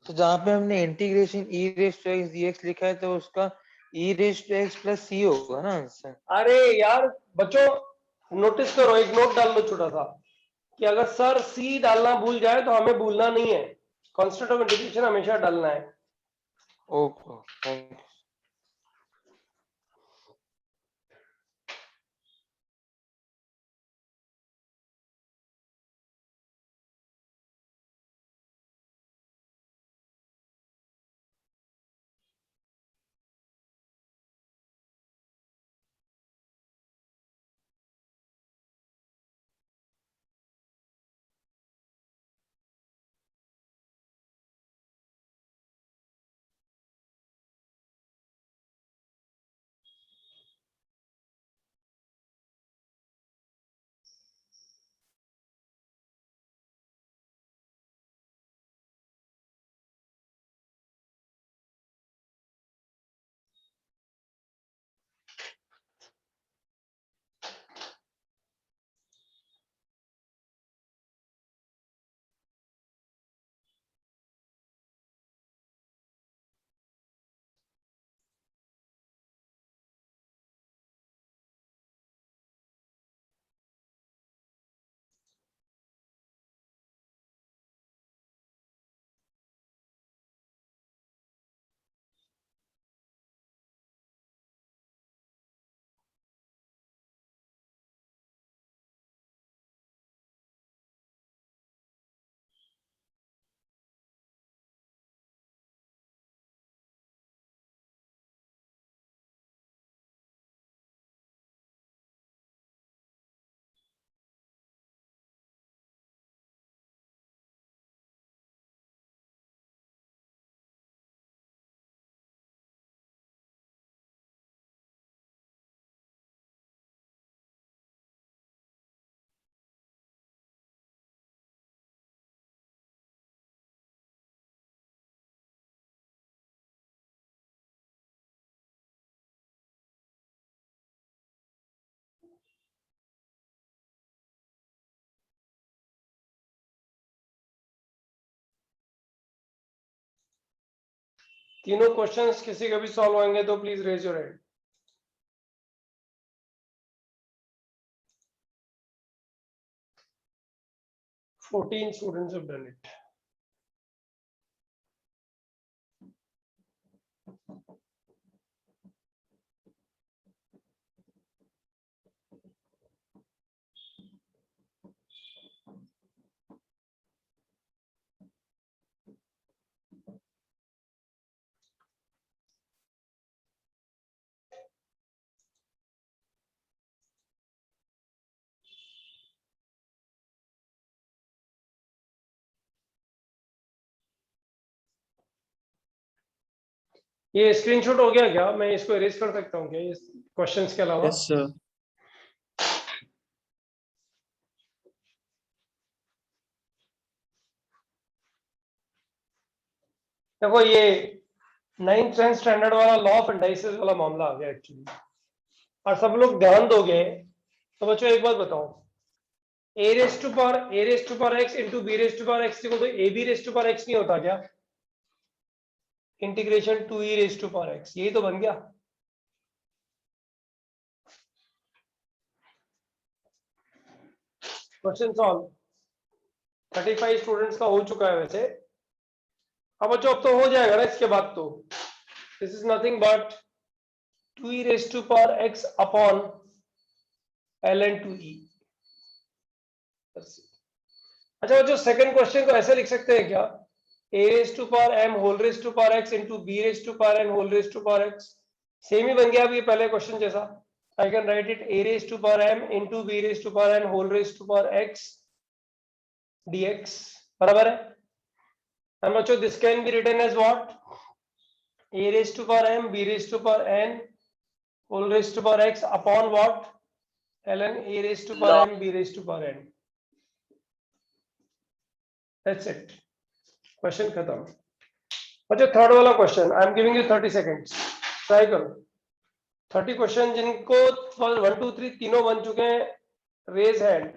तो जहाँ पे हमने integration e raise to x dx लिखा है तो उसका e raise to x plus c होगा ना आंसर. अरे यार बच्चों नोटिस करो, एक नोट डाल लो छोटा सा कि अगर सर सी डालना भूल जाए तो हमें भूलना नहीं है, कांस्टेंट ऑफ इंटीग्रेशन हमेशा डालना है. Okay thank you. तीनों क्वेश्चंस किसी का भी सॉल्व होंगे तो please raise your hand. Fourteen students have done it. ये स्क्रीनशॉट हो गया क्या? मैं इसको इरेज कर सकता हूँ क्या ये क्वेश्चंस के अलावा? Yes sir. देखो ये 9th 10th स्टैंडर्ड वाला लॉ ऑफ इंडाइसेस वाला मामला आ गया एक्चुअली, और सब लोग ध्यान दोगे तो बच्चों एक बात बताओ, a raised to power x into b raised to power x equal to ab raised to power x नहीं होता क्या? Integration 2e raise to power x, यही तो बन गया। Question solve. 35 स्टूडेंट्स का हो चुका है वैसे। अब बच्चों अब तो हो जाएगा ना इसके बाद तो। This is nothing but 2e raise to power x upon ln 2e। अच्छा बच्चों सेकंड क्वेश्चन को ऐसे लिख सकते हैं क्या, a raise to power m whole raise to power x into b raise to power n whole raise to power x। Same ही बन गया अभी पहले क्वेश्चन जैसा। I can write it a raised to power m into b raised to power n whole raised to power x dx बराबर है। And बच्चों this can be written as what, a raised to power m b raised to power n whole raised to power x upon what, ln a raised to power m b raised to power n। That's it, question खत्म। बच्चों third वाला question, I am giving you 30 seconds, try करो। 30 question जिनको 1 2 3 तीनों बन चुके हैं, raise hand.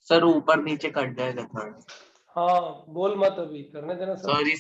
Sir ऊपर नीचे कट जाएगा थर्ड। हाँ बोल मत, अभी करने देना सर। सॉरी।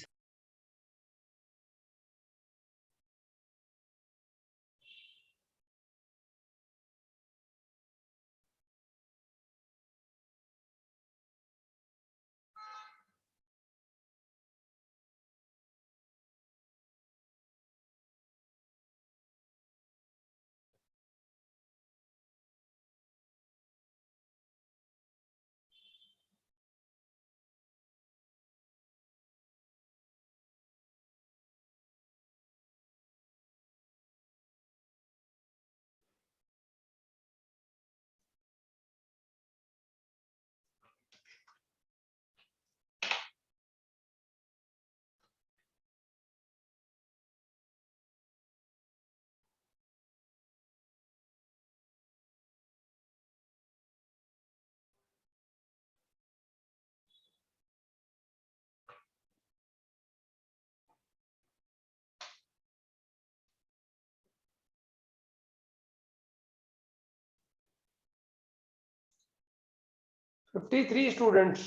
Fifty 53 students.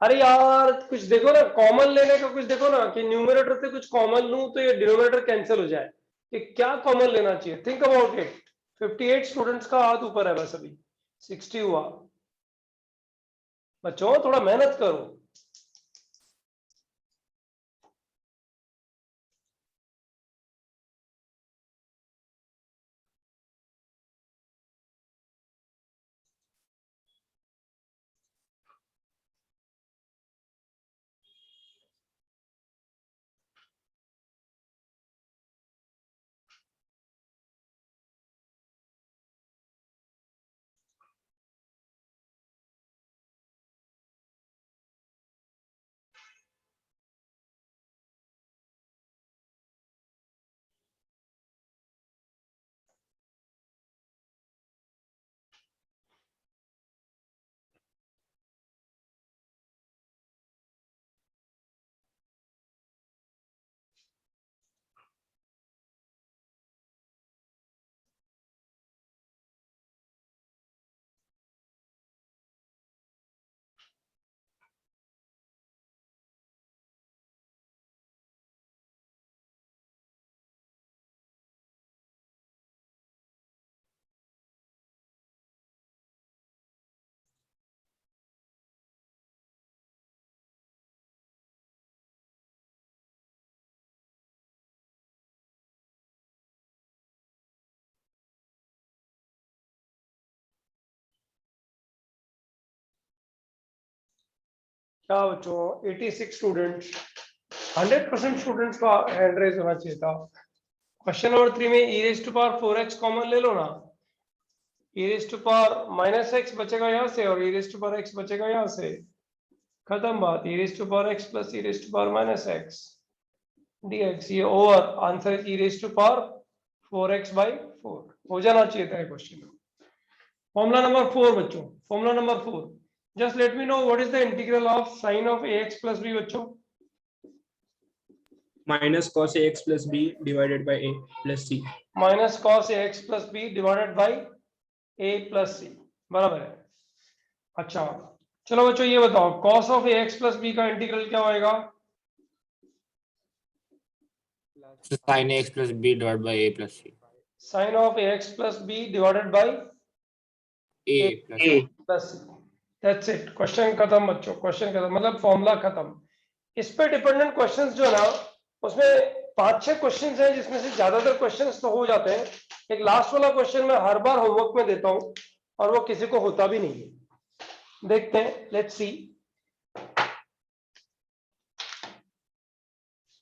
अरे यार कुछ देखो ना, कॉमन लेने का कुछ देखो ना, कि न्यूमरेटर से कुछ कॉमन लूं तो ये डिनोमिनेटर कैंसिल हो जाए, कि क्या कॉमन लेना चाहिए, थिंक अबाउट इट। 58 स्टूडेंट्स का हाथ ऊपर है बस, अभी 60 हुआ। बच्चों थोड़ा मेहनत करो। क्या बच्चों 86 स्टूडेंट्स, 100% स्टूडेंट्स का हैंड रेज होना चाहिए था। क्वेश्चन नंबर 3 में e raise to power 4x common ले लो ना, e raise to power minus x बचेगा यहाँ से और e raise to power x बचेगा यहाँ से, खत्म बात। e raise to power x plus e raise to power minus x dx, ये over answer e raise to power 4x/4 हो जाना चाहिए था क्वेश्चन। फॉर्मूला नंबर 4 बच्चों, formula number 4, just let me know what is the integral of sin of ax plus b बच्चों। minus cos ax plus b divided by a plus c। Minus cos ax plus b divided by a plus c, बराबर है। अच्छा चलो बच्चों ये बताओ cos of ax plus b का integral क्या होएगा? sin ax plus b divided by a plus c. Sin of ax plus b divided by a a plus A plus c. That's it. Question खत्म बच्चों, question खत्म मतलब formula खत्म। इस पे डिपेंडेंट क्वेश्चंस जो है ना, उसमें 5-6 क्वेश्चंस हैं जिसमें से ज्यादातर क्वेश्चंस तो हो जाते हैं। एक लास्ट वाला क्वेश्चन मैं हर बार होमवर्क में देता हूं और वो किसी को होता भी नहीं है। देखते हैं, लेट्स सी।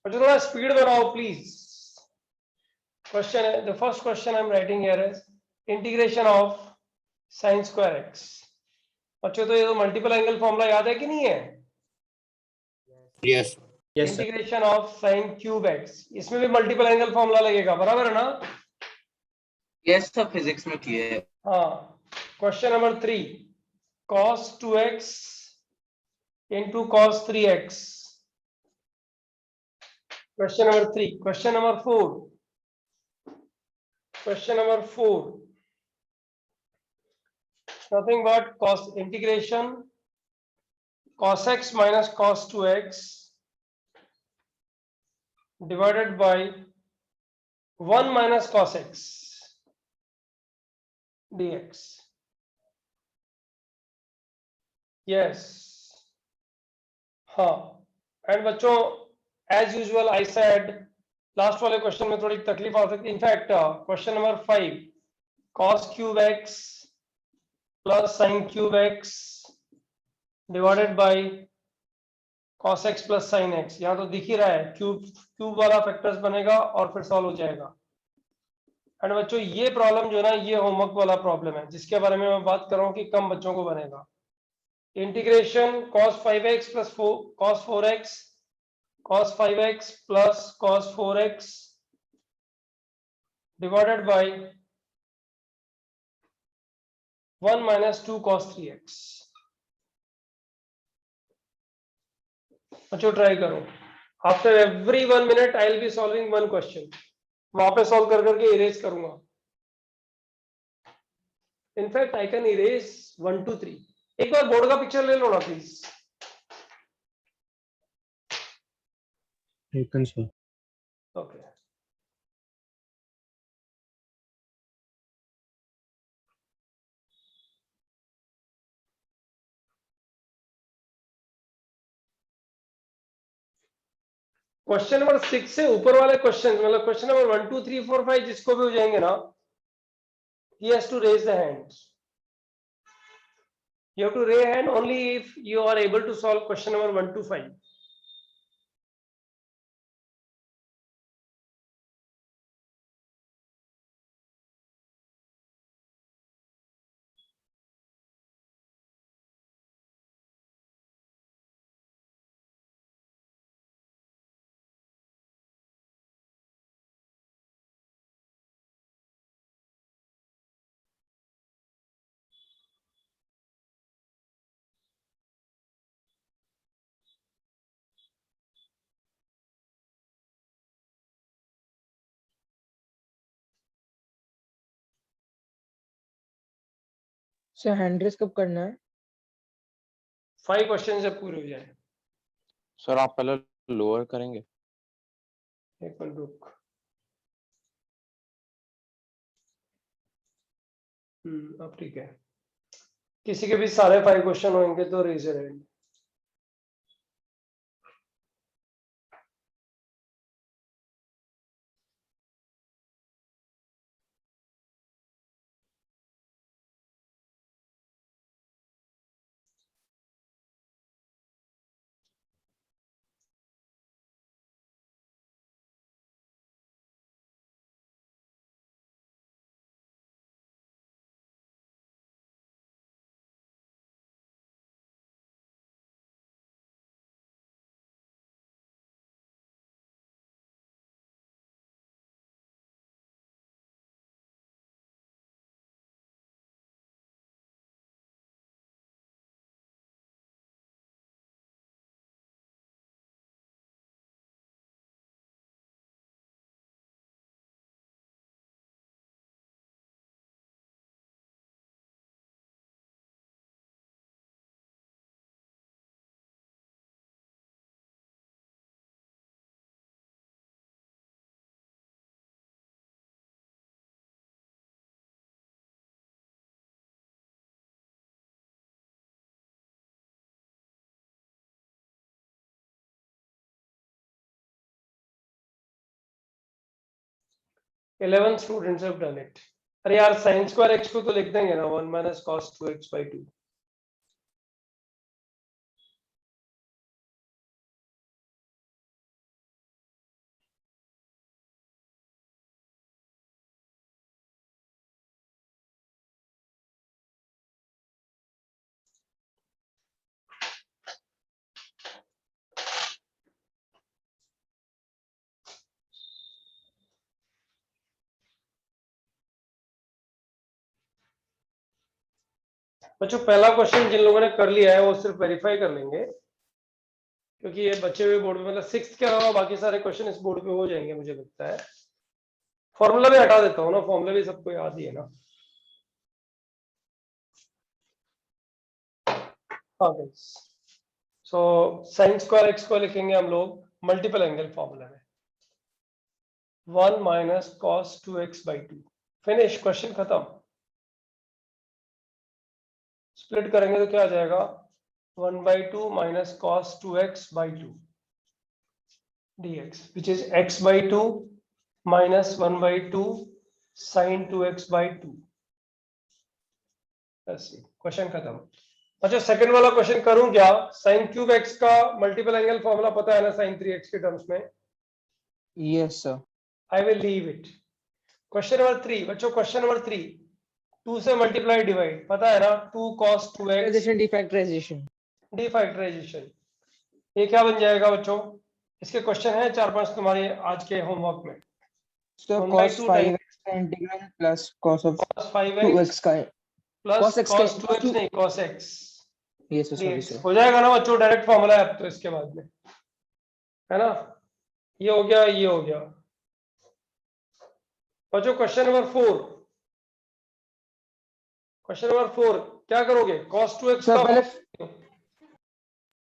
थोड़ा स्पीड बनाओ प्लीज। क्वेश्चन है, the first question I am writing here is integration of sin square x। बच्चों तो ये तो मल्टीपल एंगल फॉर्मूला याद है कि नहीं है? yes integration of sin cube x, इसमें भी मल्टीपल एंगल फॉर्मूला लगेगा, बराबर है ना? यस सर, फिजिक्स में किए हैं। हाँ। Question number 3 cos 2x into cos 3x। Question number 3। Question number 4, question number 4 nothing but cos integration cos x minus cos 2x divided by 1 minus cos x dx। yes हाँ। And बच्चों as usual I said last वाले question में थोड़ी तकलीफ आ सकती है। In fact question number 5 cos cube x plus sin cube x divided by cos x plus sin x, यहाँ तो दिख ही रहा है क्यूब क्यूब वाला फैक्टर्स बनेगा और फिर सॉल्व हो जाएगा। एंड बच्चों ये प्रॉब्लम जो है ना, ये होमवर्क वाला प्रॉब्लम है जिसके बारे में मैं बात कर रहा हूँ कि कम बच्चों को बनेगा। Integration cos 5x plus cos 4x cos 5x plus cos 4x divided by 1 minus 2 cos 3x। बच्चों ट्राई करो। After every 1 minute I will be solving one question, वहां पे सॉल्व कर करके इरेज करूंगा। In fact I can erase 1 2 3। एक बार board का picture ले लो ना प्लीज। ओके क्वेश्चन नंबर 6 से ऊपर वाले क्वेश्चन मतलब क्वेश्चन नंबर 1 2 3 4 5 जिसको भी हो जाएंगे ना, he has to raise the hand। You have to raise hand only if you are able to solve question number 1 to 5। Sir hand raise कब करना है? 5 क्वेश्चन जब पूरे हो जाए। सर आप पहले लोअर करेंगे? एक मिनट रुक। अब ठीक है। किसी के भी सारे 5 क्वेश्चन होंगे तो raise hand. 11 students have done it. अरे यार sin square x को तो लिख देंगे ना 1 minus cos 2x by 2. बच्चों पहला क्वेश्चन जिन लोगों ने कर लिया है वो सिर्फ वेरीफाई कर लेंगे, क्योंकि ये बचे हुए बोर्ड पे मतलब 6th के अलावा बाकी सारे क्वेश्चन इस बोर्ड पे हो जाएंगे मुझे लगता है। फॉर्मूला भी हटा देता हूँ ना, फॉर्मूला भी सबको याद ही है ना। हाँ सो साइन स्क्वायर एक्स को लिखेंगे हम लोग मल्टीपल एंगल फॉर्मूला में 1 minus cos 2x by 2. Finish, question खत्म। स्प्लिट करेंगे तो क्या आ जाएगा 1 by 2 minus cos 2x by 2 dx which is x by 2 minus 1 by 2 sin 2x by 2. Question खत्म। अच्छा सेकंड वाला क्वेश्चन करूं क्या? sin क्यूब x का मल्टीपल एंगल फॉर्मूला पता है ना sin 3x के टर्म्स में? Yes sir. I will leave it. Question number 3 बच्चों, क्वेश्चन नंबर 3 2 से मल्टीप्लाई डिवाइड पता है ना 2 cos 2x डिफैक्टराइजेशन। डिफैक्टराइजेशन ये क्या बन जाएगा बच्चों? इसके क्वेश्चन है 4-5 तुम्हारे आज के होमवर्क में। So 1 by cos 2 5x का integral plus cos of cos 5x 2x का प्लस cos x cos का 2x नहीं cos x ये सर सॉरी dx सर। हो जाएगा ना बच्चों, डायरेक्ट फॉर्मूला है अब तो इसके बाद में, है ना? ये हो गया, ये हो गया बच्चों। क्वेश्चन नंबर 4, क्वेश्चन नंबर 4 क्या करोगे? cos 2x सर का पहले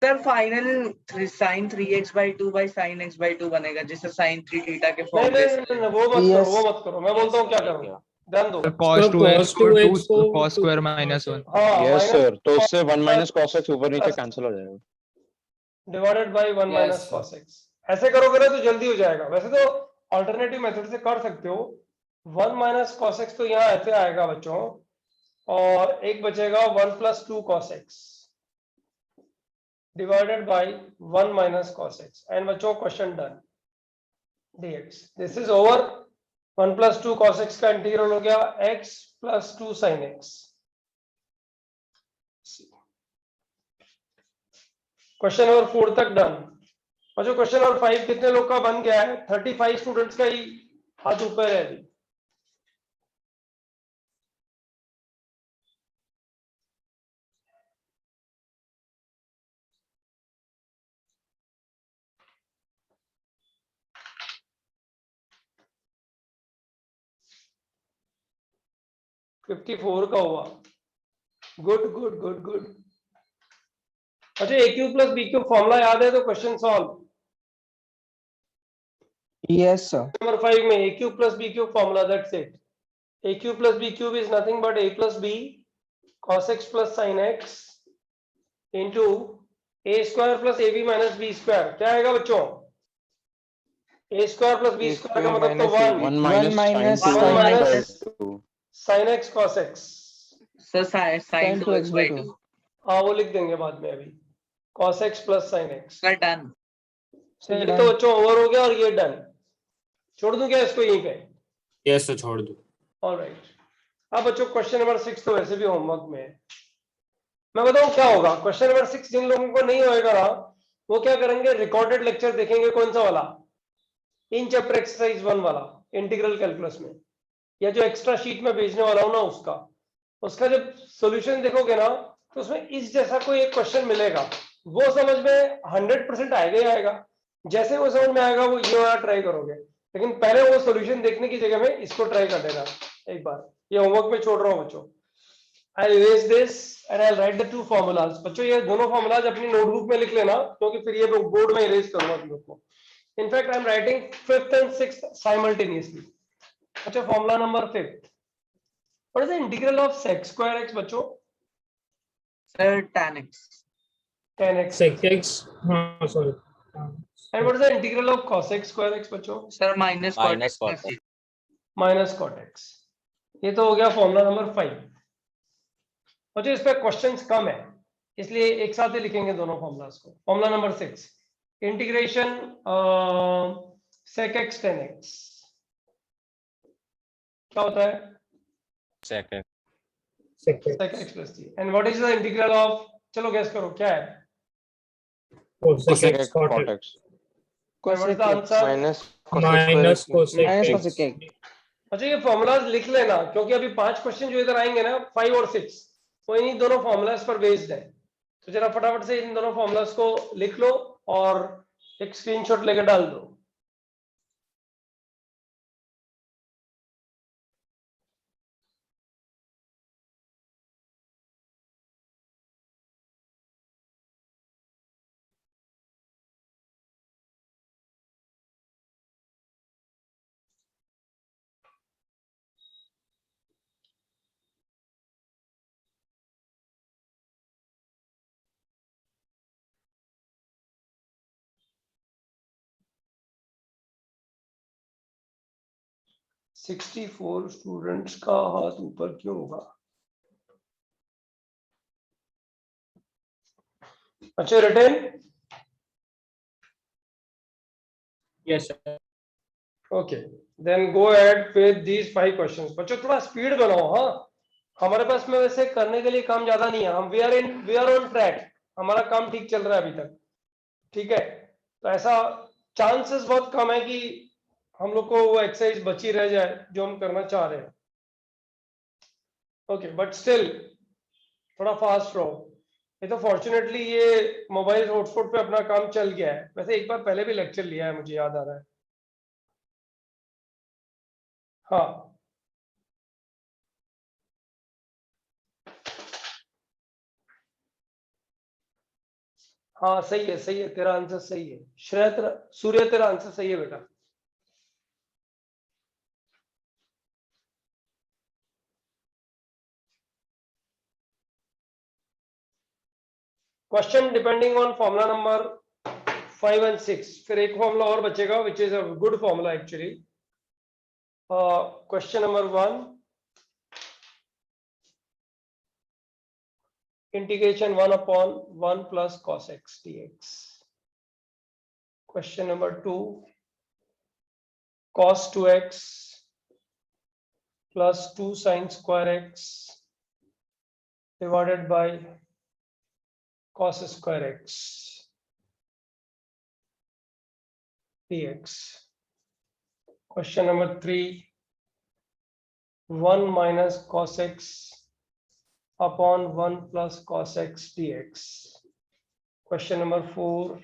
sir final sin 3x by 2 by sin x by 2 बनेगा, जिससे sin 3 थीटा के नहीं फॉर्मूले नहीं से। नहीं, वो मत करो, Yes. वो मत करो, मैं बोलता हूँ क्या करो, ध्यान दो। cos Sir, 2x cos को 2x 2 को cos square minus 1 हाँ यस minus सर, तो उससे 1 cos minus cos x ऊपर नीचे plus कैंसिल हो जाएगा। Divided by 1 Yes, minus sir. cos x। ऐसे करोगे ना तो जल्दी हो जाएगा। वैसे तो अल्टरनेटिव मेथड से कर सकते हो। 1 minus cos x तो यहाँ ऐसे आएगा बच्चों, और एक बचेगा 1 plus 2 cos x divided by 1 minus cos x and बच्चों question done dx। This is over. 1 plus 2 cos x का इंटीग्रल हो गया x plus 2 sin x। Question number 4 तक डन। और जो क्वेश्चन नंबर 5 कितने लोग का बन गया है? 35 स्टूडेंट्स का ही हाथ ऊपर है अभी। फिफ्टी 54 का हुआ। Good good good good. अच्छा A cube plus B cube formula याद है तो question solve. Yes sir. Number 5 में A cube plus B cube formula, that's it. A cube plus B cube is nothing but A plus B cos x plus sin x into a square plus ab minus b square। क्या आएगा बच्चों? a square plus b square का मतलब तो 1 1 minus sin 2x minus by 2 sin x cos x। Sir sin 2x by 2। हाँ वो लिख देंगे बाद में अभी, cos x plus sin x। Sir done. तो ये तो बच्चों ओवर हो गया और ये डन। छोड़ दूं क्या इसको यहीं पे? यस सर, छोड़ दो। ऑलराइट। अब बच्चों क्वेश्चन नंबर 6 तो वैसे भी होमवर्क में है। मैं बताऊं क्या होगा? क्वेश्चन नंबर 6 जिन लोगों को नहीं होएगा ना वो क्या करेंगे, रिकॉर्डेड लेक्चर देखेंगे। कौन सा वाला? इन चैप्टर एक्सरसाइज 1 वाला इंटीग्रल कैलकुलस में, या जो एक्स्ट्रा शीट में भेजने वाला हूं ना उसका जब सॉल्यूशन देखोगे ना तो उसमें इस जैसा कोई एक क्वेश्चन मिलेगा। वो समझ में 100% आएगा ही आएगा। जैसे वो समझ में आएगा वो ये वाला ट्राई करोगे, लेकिन पहले वो सॉल्यूशन देखने की जगह में इसको ट्राई कर देना एक बार। ये होमवर्क में छोड़ रहा हूं बच्चों। I'll erase this and I'll write the two formulas। बच्चों ये दोनों formulas अपनी नोटबुक में लिख लेना, क्योंकि फिर ये बोर्ड में इरेज करूंगा तुम लोग को। In fact I am writing 5th and 6th simultaneously. अच्छा formula number 5th, what is the integral of sec square x बच्चों? Sir tan x। 10x। sec x, हाँ sorry. And what is the integral of cos x square x बच्चों? Sir minus cos x। Minus cot x. ये तो हो गया formula number 5। और जो इस पे क्वेश्चंस कम है इसलिए एक साथ ही लिखेंगे दोनों फॉर्मूलाज को। Formula number 6, integration sec x tan x क्या होता है? sec x sec x plus t। And what is the integral of, चलो गैस करो क्या है? Cosec x cot cot x. And what is cosec the x answer? minus minus cosec minus x. cosec x। अच्छा ये formulas लिख लेना क्योंकि अभी 5 क्वेश्चन जो इधर आएंगे ना 5 और 6 वो इन्हीं दोनों फॉर्मूलाज पर बेस्ड है। तो जरा फटाफट से इन दोनों फॉर्मूलाज को लिख लो और एक स्क्रीनशॉट लेकर डाल दो। सिक्सटी 64 स्टूडेंट्स का हाथ ऊपर क्यों होगा? अच्छा return. Yes, sir. Okay then go ahead with these 5 questions. बच्चों थोड़ा स्पीड बनाओ। हाँ हमारे पास में वैसे करने के लिए काम ज्यादा नहीं है, हम वी आर ऑन ट्रैक, हमारा काम ठीक चल रहा है अभी तक, ठीक है। तो ऐसा चांसेस बहुत कम है कि हम लोग को वो एक्सरसाइज बची रह जाए जो हम करना चाह रहे हैं। ओके बट स्टिल थोड़ा फास्ट रहो। ये तो फॉर्चुनेटली ये मोबाइल हॉटस्पॉट पे अपना काम चल गया है। वैसे एक बार पहले भी लेक्चर लिया है मुझे याद आ रहा है। हाँ हाँ सही है तेरा आंसर सही है। श्रेय तेरा, सूर्य तेरा आंसर सही है बेटा। Question depending on formula number 5 and 6। फिर एक फॉर्मूला और बचेगा which is a good formula actually. Question number 1, integration 1 upon 1 plus cos x dx। Question number 2, cos 2x plus 2 sin square x divided by cos square x dx। Question number 3, 1 minus cos x upon 1 plus cos x dx। Question number 4,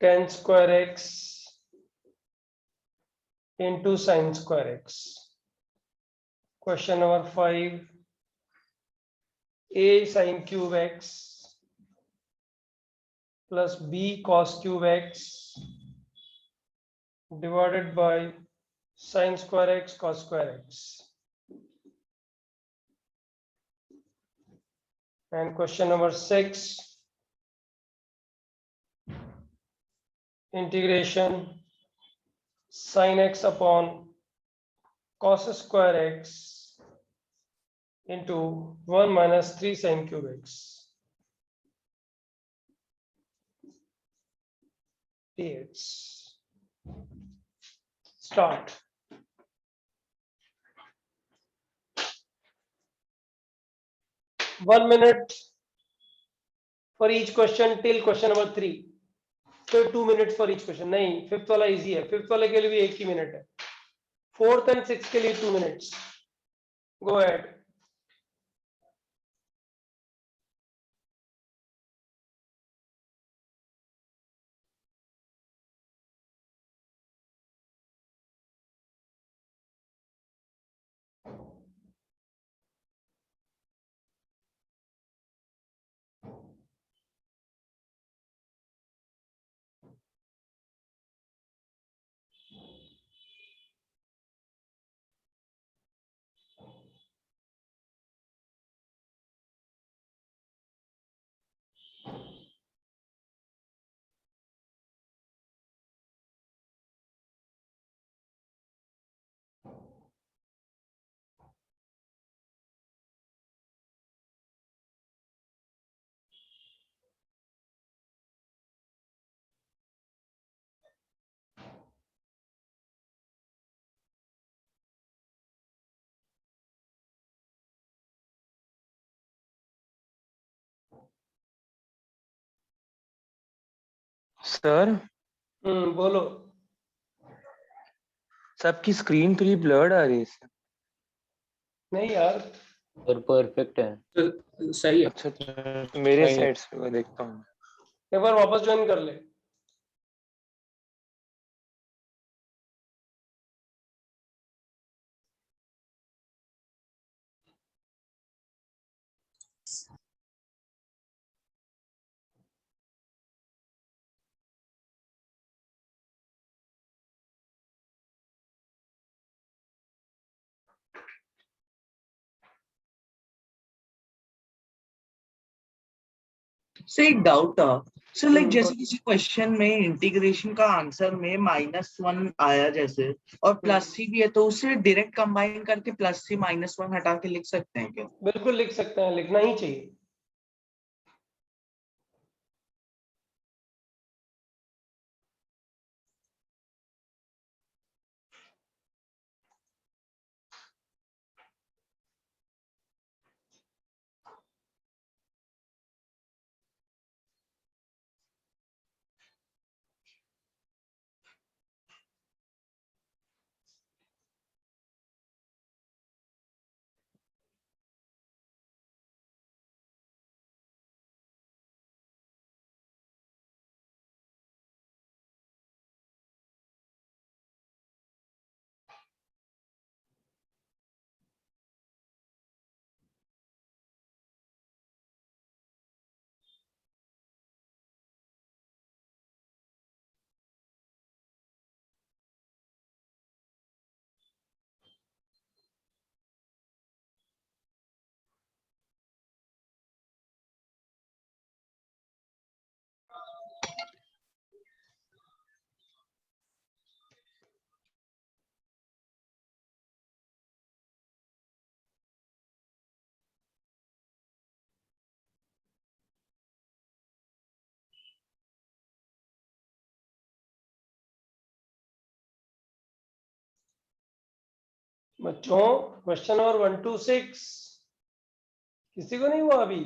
tan square x into sin square x। Question number 5, a sin cube x plus b cos cube x divided by sin square x cos square x। And question number 6, integration sin x upon cos square x into 1 minus 3 sin cube x dx। Start। One minute for each question till question number 3। फिर 2 minutes for each question। नहीं fifth वाला easy है, fifth वाले के लिए भी 1 ही minute है। Fourth and six के लिए 2 minutes। Go ahead. सर बोलो। सबकी स्क्रीन थोड़ी ब्लर्ड आ रही है सर। नहीं यार, और परफेक्ट है। तो सही है। अच्छा तो मेरे सही है। साइड से मैं देखता हूँ। एक बार वापस ज्वाइन कर ले। सर एक डाउट था सर, लाइक जैसे बोल। किसी क्वेश्चन में इंटीग्रेशन का आंसर में -1 आया जैसे और +c भी है, तो उसे डायरेक्ट कंबाइन करके +c -1 हटा के लिख सकते हैं क्या? बिल्कुल लिख सकते हैं, लिखना ही चाहिए। बच्चों क्वेश्चन नंबर 1 to 6 किसी को नहीं हुआ अभी?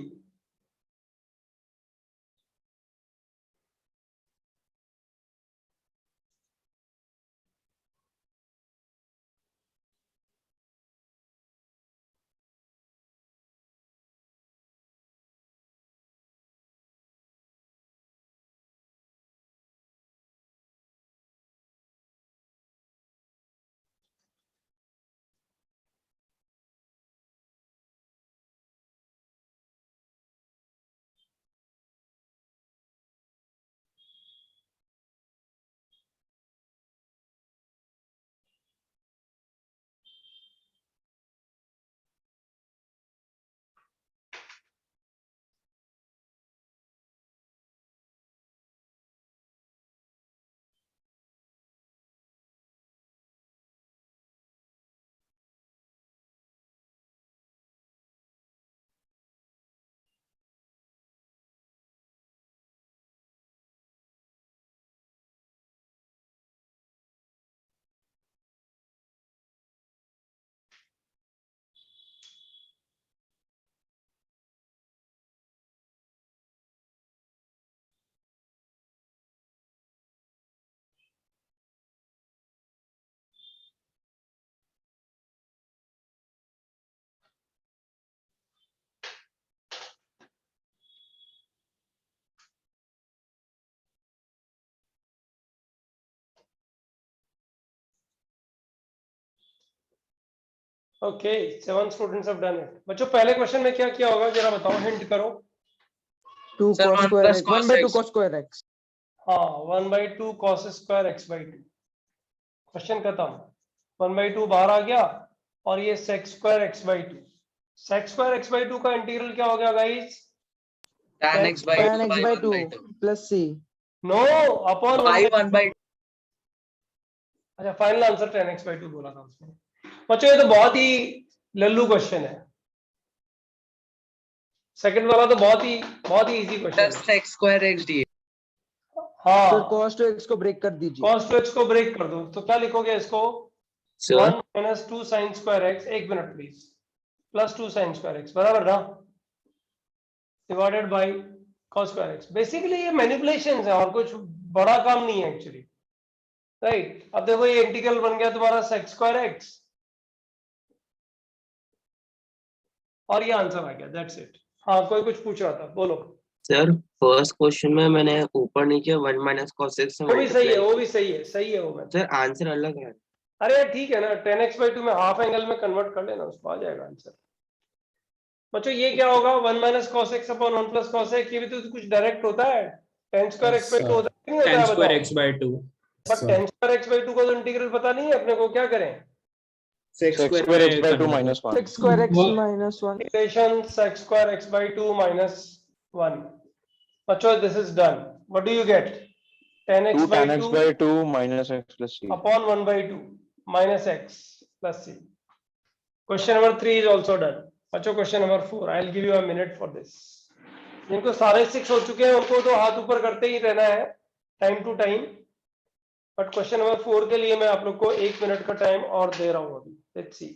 Okay 7 students have done it. बच्चों पहले क्वेश्चन में क्या किया होगा जरा बताओ, हिंट करो। 2 Sir, cos 1 square plus x 1 cos by 2 x. cos square x। हाँ 1/2 cos square x by 2। Question खत्म। 1/2 बाहर आ गया और ये sec square x by 2। sec square x by 2 का इंटीग्रल क्या हो गया guys? tan x by 2 tan x by by 1 2 by 2 plus c। No upon by 1 by अच्छा final answer tan x by 2 बोला था उसने। बच्चों ये तो बहुत ही लल्लू क्वेश्चन है। सेकंड वाला तो बहुत ही इजी क्वेश्चन plus है। sec square x dx। हाँ सर cos to x को ब्रेक कर दीजिए। cos to x को ब्रेक कर दो तो क्या लिखोगे इसको? Sir, 1 minus 2 sin square x, एक minute please, plus 2 sin square x बराबर ना, divided by cos square x। Basically ये मैनिपुलेशंस है और कुछ बड़ा काम नहीं है एक्चुअली, राइट। अब देखो ये इंटीग्रल बन गया तुम्हारा sec स्क्वायर x, और ये आंसर आ गया, दैट्स इट। हाँ कोई कुछ पूछ रहा था, बोलो। सर फर्स्ट क्वेश्चन में मैंने ऊपर नीचे 1 माइनस cos x से वो भी सही है, मल्टीप्लाई। वो भी सही है, सही है वो मैं। सर आंसर अलग है। अरे यार ठीक है ना, 10x/2 में हाफ एंगल में कन्वर्ट कर लेना, उसको आ जाएगा आंसर। बच्चों ये क्या होगा, 1 minus cos x upon 1 plus cos x, ये भी तो कुछ डायरेक्ट होता है। Ten square x by two होता है कि नहीं होता tan है, square बताओ। x by 2 but ten square x by two का तो इंटीग्रल पता नहीं है अपने को, क्या करें। sec Sec square square x में by 2 convert minus 1. Sec square x वो minus 1. Integration sec square x by two minus 1। बच्चों this is done, what do you get, 10x 2 tan by x 2 by 2 minus x plus c. upon 1/2 minus x plus c। Question number 3 is also done। बच्चों question number 4, I will give you a minute for this. जिनको सारे 6 हो चुके हैं उनको तो हाथ ऊपर करते ही रहना है time to time, but question number 4 के लिए मैं आप लोग को 1 मिनट का टाइम और दे रहा हूं अभी, let's see.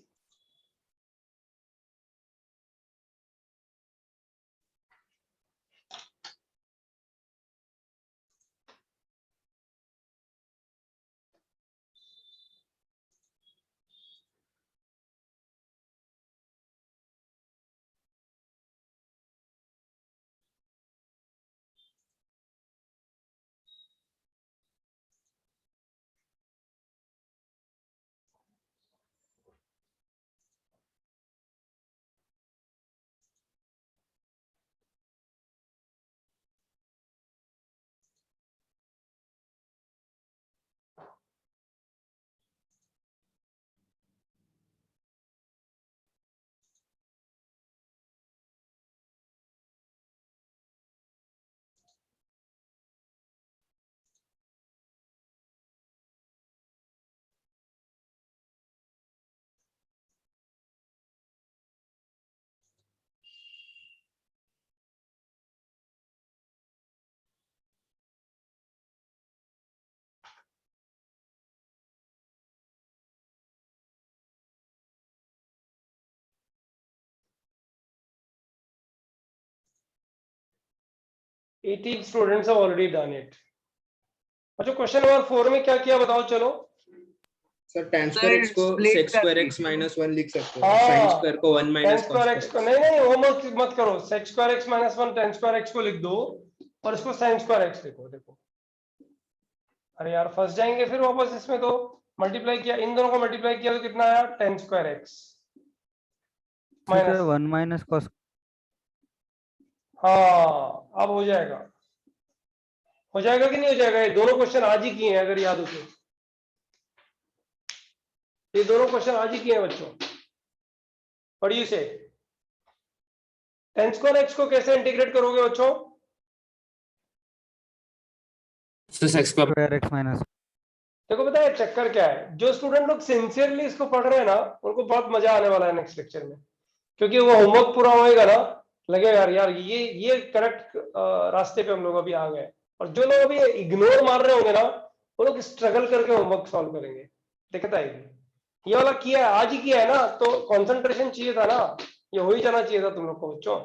Eighteen students have already done it. अच्छा क्वेश्चन नंबर 4 में क्या किया बताओ, चलो। Sir tan sir square x को split sec कर square दी। x minus 1 लिख सकते हो, sin हाँ square को 1 ten minus cos square x को, नहीं नहीं वो मत करो, sec square x minus 1 ten square x को लिख दो और इसको sin स्क्वायर एक्स लिखो। देखो अरे यार फंस जाएंगे फिर वापस इसमें, तो मल्टीप्लाई किया, इन दोनों को मल्टीप्लाई किया तो कितना आया, टेन स्क्वायर एक्स ठीक है, माइनस। 1 minus cos। हाँ अब हो जाएगा, हो जाएगा कि नहीं हो जाएगा। ये दोनों क्वेश्चन आज ही किए हैं अगर याद हो तो, ये दोनों क्वेश्चन आज ही किए हैं बच्चों। पढ़िए से, टेन स्क्वायर एक्स को कैसे इंटीग्रेट करोगे बच्चों। sec square square x minus. देखो पता है चक्कर क्या है, जो स्टूडेंट लोग सिंसियरली इसको पढ़ रहे हैं ना उनको बहुत मजा आने वाला है नेक्स्ट लेक्चर में, क्योंकि वो होमवर्क पूरा होएगा ना, लगेगा यार यार ये करेक्ट रास्ते पे हम लोग अभी आ गए। और जो लोग अभी इग्नोर मार रहे होंगे ना, वो लोग स्ट्रगल करके होमवर्क सॉल्व करेंगे, दिक्कत आएगी। ये वाला किया है, आज ही किया है ना, तो कंसंट्रेशन चाहिए था ना, ये हो ही जाना चाहिए था तुम लोग को बच्चों।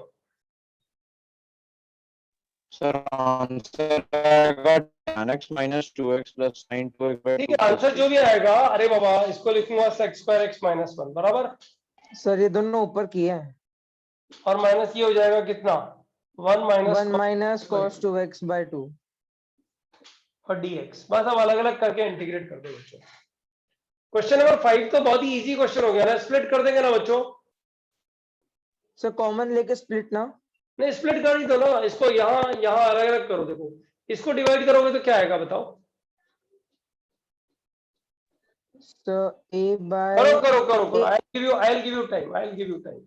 सर आंसर आएगा tan x minus 2x plus sin 2x by ठीक 2 है plus आंसर 3. जो भी आएगा, अरे बाबा इसको लिखूंगा sec स्क्वायर एक्स माइनस 1 बराबर, सर ये दोनों ऊपर किए हैं। और माइनस ये हो जाएगा कितना, 1 minus 1 minus cos 2x by 2. और dx, बस अब अलग अलग करके इंटीग्रेट कर दो बच्चों। क्वेश्चन नंबर 5 तो बहुत ही इजी क्वेश्चन हो गया ना, स्प्लिट कर देंगे ना बच्चों। सर कॉमन लेके स्प्लिट ना। नहीं स्प्लिट कर ही दो ना, इसको यहाँ यहाँ अलग अलग करो। देखो इसको डिवाइड करोगे तो क्या आएगा बताओ, So a by करो करो करो करो, a I will give you time, I will give you time.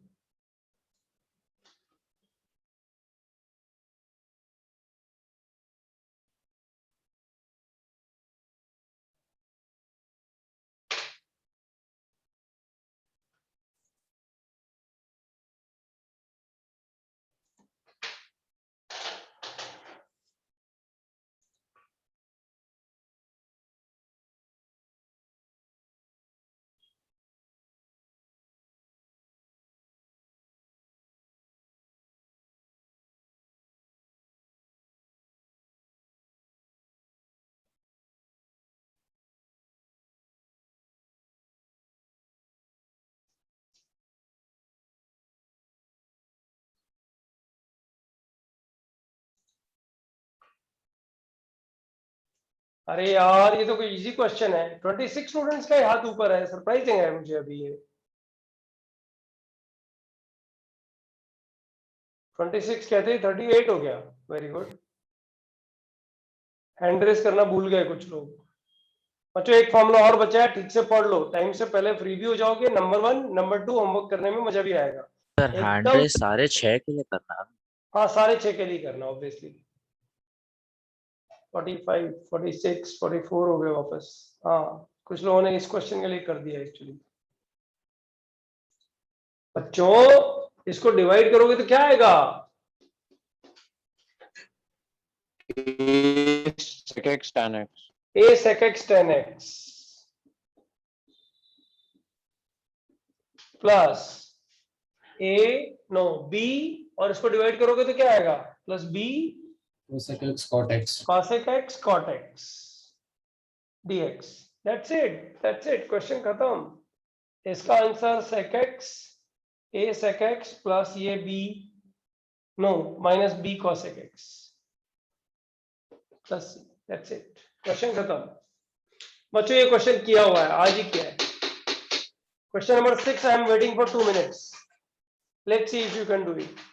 अरे यार ये तो कोई इजी क्वेश्चन है, 26 स्टूडेंट्स का ही हाथ ऊपर है, सरप्राइजिंग है मुझे अभी ये। 26 कहते ही 38 हो गया, वेरी गुड। हैंड रेस करना भूल गए कुछ लोग। बच्चों एक फॉर्मूला और बचा है, ठीक से पढ़ लो, टाइम से पहले फ्री भी हो जाओगे। नंबर 1, नंबर 2 होमवर्क करने में मजा भी आएगा सर हैंड एकदम। रेस सारे 6 के लिए करना है। हाँ सारे 6 के लिए करना ऑब्वियसली। 45, 46, 44 हो गए वापस। हाँ कुछ लोगों ने इस क्वेश्चन के लिए कर दिया एक्चुअली। बच्चों इसको डिवाइड करोगे तो क्या आएगा? sec x tan x a sec x tan x plus a no b, और इसको डिवाइड करोगे तो क्या आएगा? Plus b cosec x cot x. cosec x cot x dx। That's it, question खत्म। इसका answer sec x, a sec x plus ये b no minus b cosec x plus, that's it, question खत्म। बच्चों ये question किया हुआ है, आज ही किया है। Question number 6, I am waiting for 2 minutes, let's see if you can do it.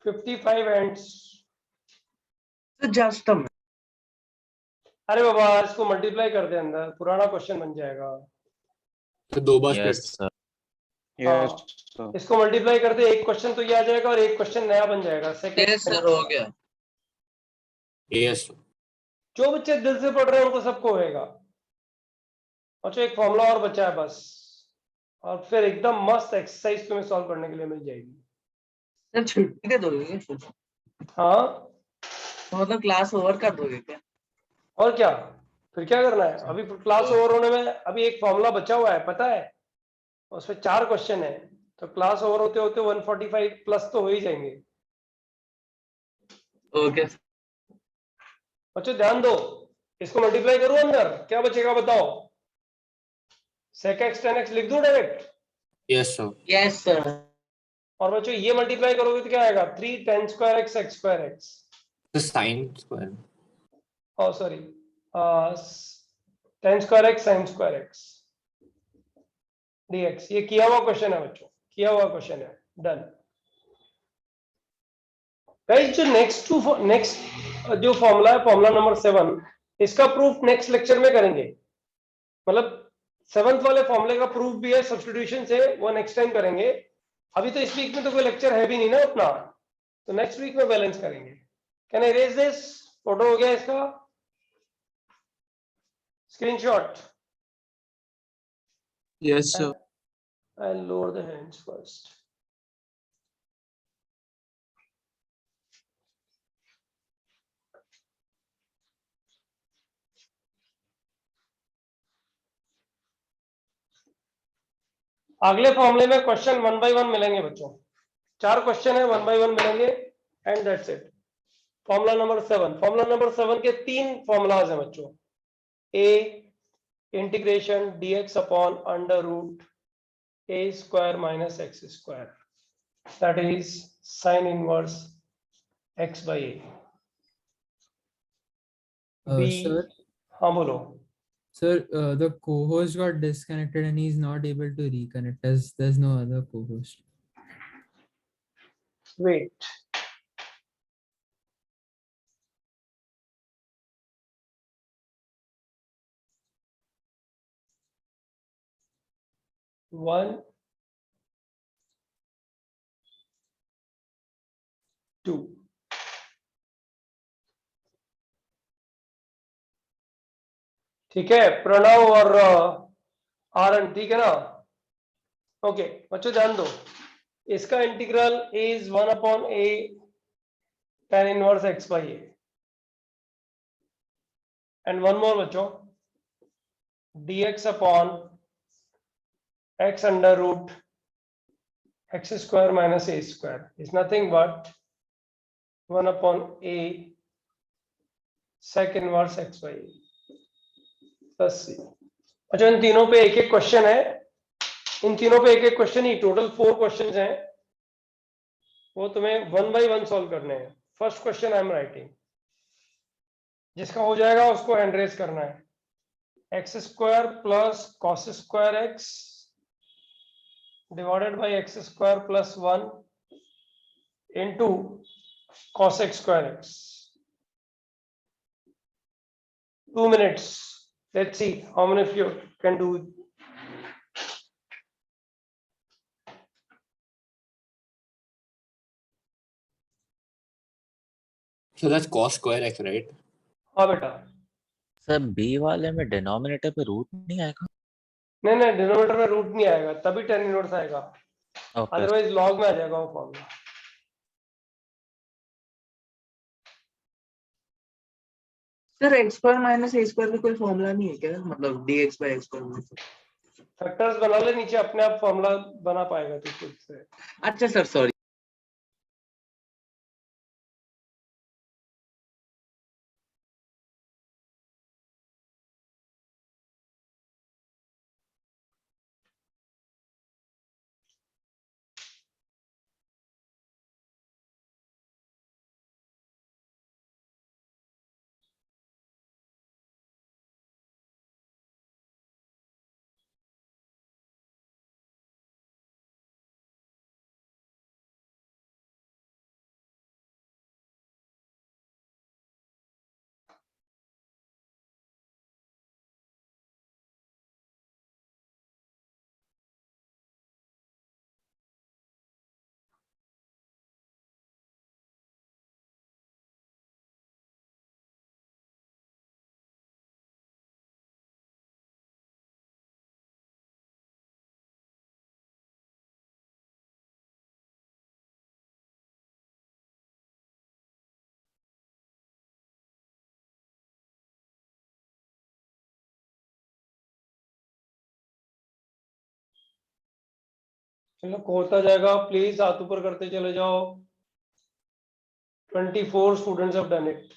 Fifty five ends. तो जस्ट a minute. अरे बाबा इसको मल्टीप्लाई कर दे, अंदर पुराना क्वेश्चन बन जाएगा। तो 2 बार यस स्प्लिट. सर। yes हाँ sir. इसको मल्टीप्लाई कर दे, एक क्वेश्चन तो ये आ जाएगा और एक क्वेश्चन नया बन जाएगा। सेकंड Yes sir, हो गया. Yes. जो बच्चे दिल से पढ़ रहे हैं उनको सबको होएगा। अच्छा एक फॉर्मूला और बचा है बस, और फिर एकदम मस्त एक्सरसाइज तुम्हें सॉल्व करने के लिए मिल जाएगी। सर छुट्टी दे दोगे फिर? हाँ तो मतलब क्लास ओवर कर दोगे क्या? और क्या, फिर क्या करना है? अभी क्लास ओवर होने में अभी एक फॉर्मूला बचा हुआ है पता है, उसमें 4 क्वेश्चन है, तो क्लास ओवर होते होते 145 प्लस तो हो ही जाएंगे। ओके. बच्चों ध्यान दो, इसको मल्टीप्लाई करूं अंदर, क्या बचेगा बताओ? sec x tan x लिख दूं direct? Yes sir. Yes sir. और बच्चों ये मल्टीप्लाई करोगे तो क्या आएगा? 3 tan square x x square x, The sin square. oh sorry tan square x sin square x dx। ये किया हुआ क्वेश्चन है बच्चों, किया हुआ क्वेश्चन है, डन। गाइस जो नेक्स्ट जो फॉर्मूला है, फॉर्मूला नंबर 7, इसका प्रूफ नेक्स्ट लेक्चर में करेंगे। मतलब 7th वाले फॉर्मूले का प्रूफ भी है सब्स्टिट्यूशन से, वो नेक्स्ट टाइम करेंगे। अभी तो इस वीक में तो कोई लेक्चर है भी नहीं ना अपना, तो नेक्स्ट वीक में बैलेंस करेंगे। Can I raise this? Photo हो गया इसका screenshot? Yes sir. I'll lower the hands first. अगले फॉर्मूले में क्वेश्चन 1 by 1 मिलेंगे बच्चों, 4 क्वेश्चन है 1 by 1 मिलेंगे and that's it. Formula number 7, formula number 7 के 3 फॉर्मूलाज हैं बच्चों। A integration dx upon under root a square minus x square, that is sin inverse x by a। B, Sir, हाँ बोलो। sir, the co-host got disconnected and he's not able to reconnect as there's no other co-host. Wait, one, two, ठीक है, प्रणव और आरन, ठीक है ना? Okay बच्चों ध्यान दो, इसका integral is 1 upon a tan inverse x by a, and one more बच्चों, dx upon x under root x square minus a square is nothing but 1 upon a sec inverse x by a plus c। अच्छा इन तीनों पे एक एक question है, इन तीनों पे एक एक क्वेश्चन ही, टोटल 4 क्वेश्चंस हैं, वो तुम्हें 1 by 1 सॉल्व करने हैं। First question I am writing, जिसका हो जाएगा उसको हैंड रेज करना है। X square plus cos square x divided by x square plus 1 into cos x square x। 2 minutes, let's see how many of you can do it। So that's cos square x, right? हाँ बेटा, sir B वाले में denominator पे root नहीं आएगा? नहीं नहीं denominator में रूट नहीं आएगा, तभी tan इनवर्स आएगा, ओके अदरवाइज लॉग में आ जाएगा वो फॉर्मूला। Sir x square minus a square का कोई फॉर्मूला नहीं है क्या, मतलब dx by x square? Factors बना ले नीचे, अपने आप फॉर्मूला बना पाएगा तू खुद से। अच्छा सर सॉरी। चलो होता जाएगा, प्लीज हाथ ऊपर करते चले जाओ। 24 स्टूडेंट्स हैव डन इट।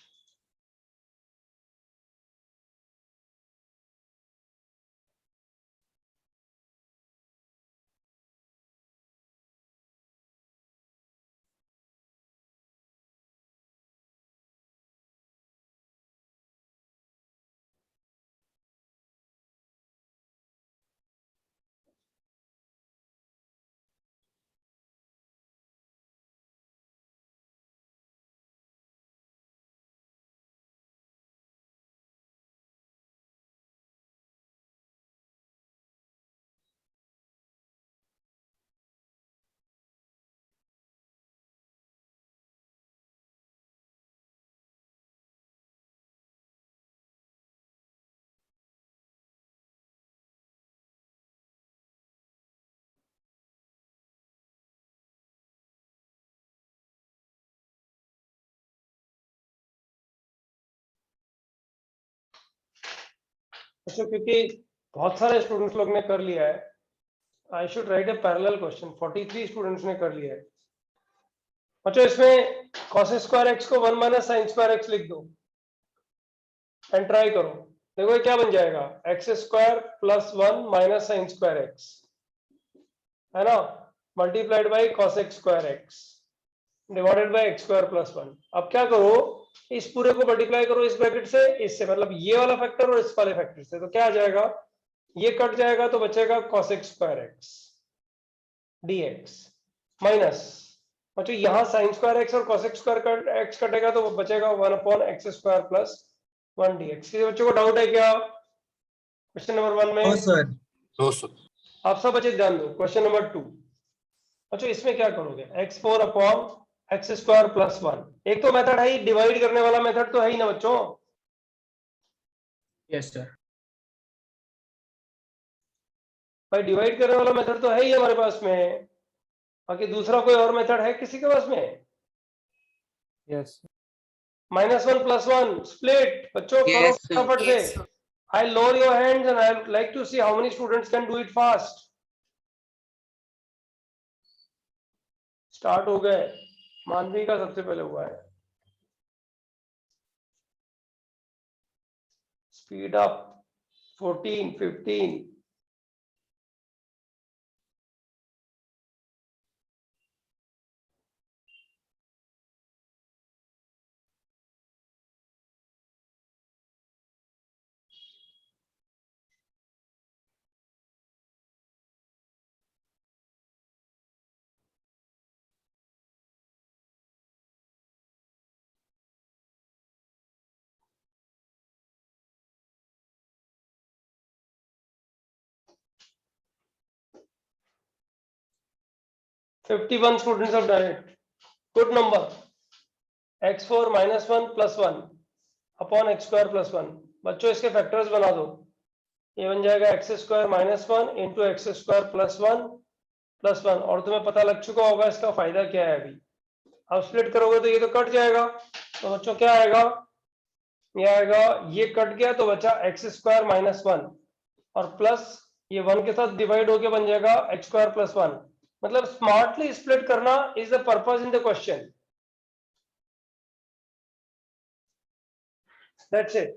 अच्छा क्योंकि बहुत सारे स्टूडेंट्स लोग ने कर लिया है, I should write a parallel question. 43 students ने कर लिया है. अच्छा, इसमें cos स्क्वायर एक्स को 1 माइनस साइन स्क्वायर एक्स लिख दो एंड ट्राई करो. देखो ये क्या बन जाएगा, x square plus 1 minus sine square x, है ना, multiplied by cos x square x divided by x square plus 1. अब क्या करो, इस पूरे को मल्टीप्लाई करो इस ब्रैकेट से, इससे मतलब ये वाला फैक्टर और इस वाले फैक्टर से, तो क्या आ जाएगा, ये कट जाएगा तो बचेगा cos x square x dx minus, अच्छा यहाँ साइन स्क्वायर एक्स और cos एक्स स्क्वायर एक्स कटेगा तो बचेगा 1 upon x square plus 1 dx. किसी बच्चों को डाउट है क्या क्वेश्चन नंबर 1 में? No sir. No sir. आप सब बच्चे ध्यान दो. Question number 2. अच्छा, इसमें क्या करोगे, x4 upon x square plus 1. एक तो मेथड है ही, डिवाइड करने वाला मेथड तो है ही ना बच्चों. Yes, sir. भाई डिवाइड करने वाला मेथड तो है ही हमारे पास में. बाकी दूसरा कोई और मेथड है किसी के पास में? यस. -1 + 1 स्प्लिट. बच्चों करो Yes, sir. फटाफट से. आई lower your hands and I would like to see how many students can do it fast. Start हो गए. मानवी का सबसे पहले हुआ है. Speed up. 14, 15. "51 students have done it. Good number. x4 -1 + 1 upon x square plus 1. बच्चों इसके फैक्टर्स बना दो. ये बन जाएगा x square -1 into x square plus 1 और तुम्हें पता लग चुका होगा इसका फायदा क्या है. अभी अब स्प्लिट करोगे तो ये तो कट जाएगा. तो बच्चों क्या आएगा, ये आएगा, ये कट गया तो बचा एक्स स्क्वायर -1 और प्लस ये 1 के साथ डिवाइड होके बन जाएगा एक्स स्क्वायर प्लस 1. मतलब स्मार्टली स्प्लिट करना is the purpose in the question. That's it.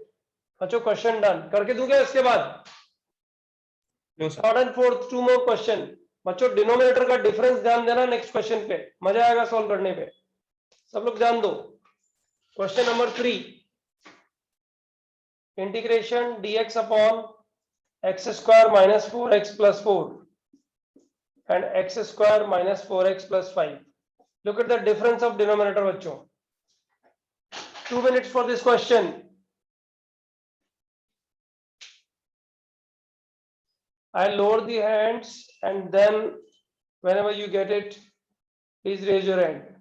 बच्चों क्वेश्चन डन. करके दूं क्या इसके बाद? Third and fourth 2 more question. बच्चों डिनोमिनेटर का डिफरेंस ध्यान देना नेक्स्ट क्वेश्चन पे, मजा आएगा सॉल्व करने पे. सब लोग ध्यान दो. Question number 3. Integration dx upon x square -4x + 4 and x square -4x + 5. Look at the difference of denominator बच्चों. 2 minutes for this question. I lower the hands and then whenever you get it, please raise your hand.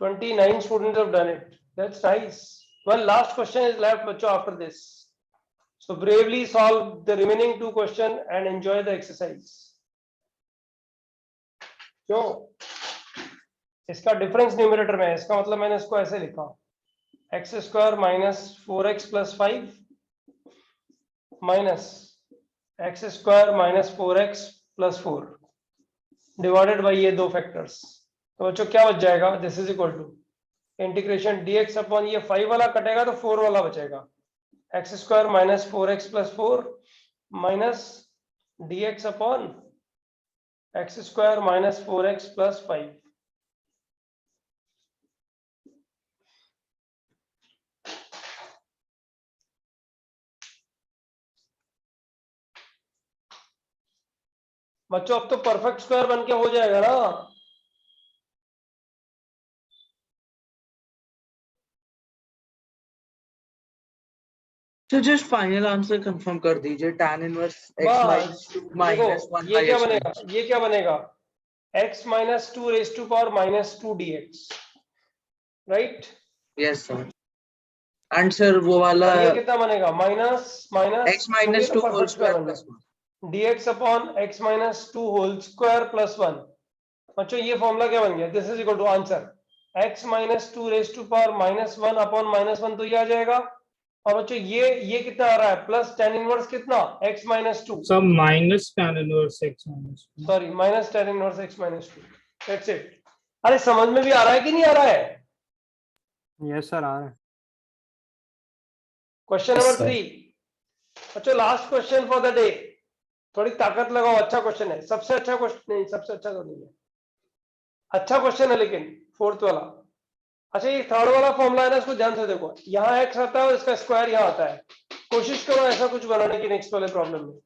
"29 students have done it. That's nice. One last question is left, bachcho, after this. So bravely solve the remaining 2 questions and enjoy the exercise. क्यों? इसका difference numerator में है, इसका मतलब मैंने इसको ऐसे लिखा, x square -4x + 5 minus x square -4x + 4 divided by ये 2 फैक्टर्स. तो बच्चों क्या बच जाएगा, this is equal to integration dx upon ये 5 वाला कटेगा तो 4 वाला बचेगा, x square minus 4x plus 4 minus dx upon x square minus 4x plus 5। बच्चों अब तो परफेक्ट स्क्वायर बन के हो जाएगा ना। तो जस्ट फाइनल आंसर कंफर्म कर दीजिए, tan इनवर्स x बस -2 देखो -1 ये by क्या x बनेगा, ये क्या बनेगा, x minus 2 raise to power minus 2 dx, right. Yes sir. And sir वो वाला ये कितना बनेगा, माइनस माइनस x क्योंकि ये तो -2 होल परफेक्ट स्क्वायर स्क्वायर बन प्लस गया, dx upon x minus 2 whole square plus 1। बच्चों ये फॉर्मूला क्या बन गया, this is equal to answer x minus 2 raise to power minus 1 upon minus 1, तो ये आ जाएगा। और बच्चों ये कितना आ रहा है, प्लस tan इनवर्स कितना, x माइनस 2, सब minus tan inverse x minus sorry minus tan inverse x minus 2, that's it. अरे समझ में भी आ रहा है कि नहीं आ रहा है? यस सर आ रहा है। Question Yes, number sir. 3। बच्चों last question for the day, थोड़ी ताकत लगाओ, अच्छा क्वेश्चन है, सबसे अच्छा क्वेश्चन नहीं, सबसे अच्छा तो नहीं है, अच्छा क्वेश्चन है लेकिन फोर्थ वाला। अच्छा ये थर्ड वाला फॉर्मूला है ना, इसको ध्यान से देखो, यहाँ x आता है और इसका स्क्वायर यहाँ आता है, कोशिश करो ऐसा कुछ बनाने की नेक्स्ट वाले प्रॉब्लम में।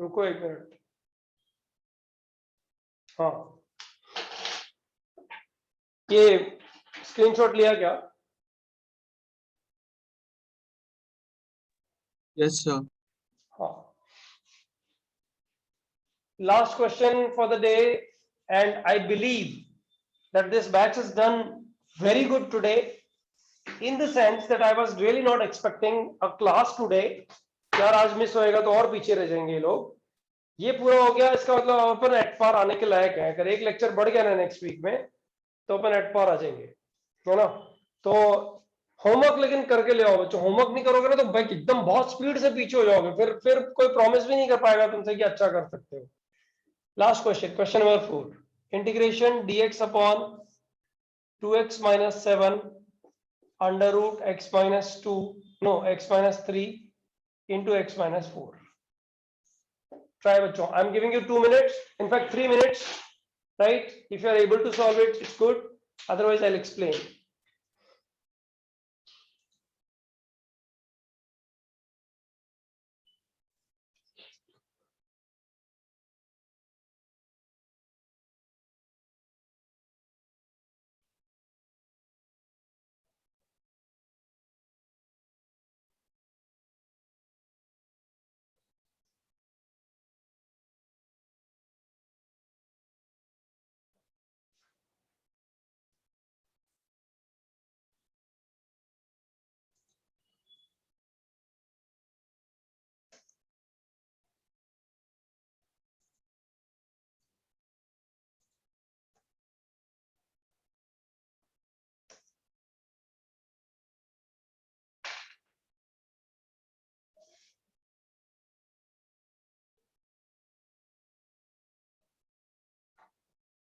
रुको एक मिनट, हाँ ये स्क्रीनशॉट लिया क्या? Yes sir. हाँ, last question for the day, and I believe that this batch is done very good today, in the sense that I was really not expecting a class today। यार आज miss होएगा तो और पीछे रह जाएंगे ये लोग। ये पूरा हो गया, इसका मतलब अपन एट पार आने के लायक है, अगर एक लेक्चर बढ़ गया ना नेक्स्ट वीक में तो अपन एट पार आ जाएंगे, है ना। तो होमवर्क लेकिन करके ले आओ बच्चों, होमवर्क नहीं करोगे ना तो भाई एकदम बहुत स्पीड से पीछे हो जाओगे, फिर कोई प्रॉमिस भी नहीं कर पाएगा तुमसे कि अच्छा कर सकते हो। Last question, question number 4, integration dx upon 2x minus 7 under root x minus 2 no x minus 3 into x minus 4। Try बच्चों, I am giving you 2 minutes, in fact 3 minutes, right? If you are able to solve it, it's good. Otherwise, I'll explain.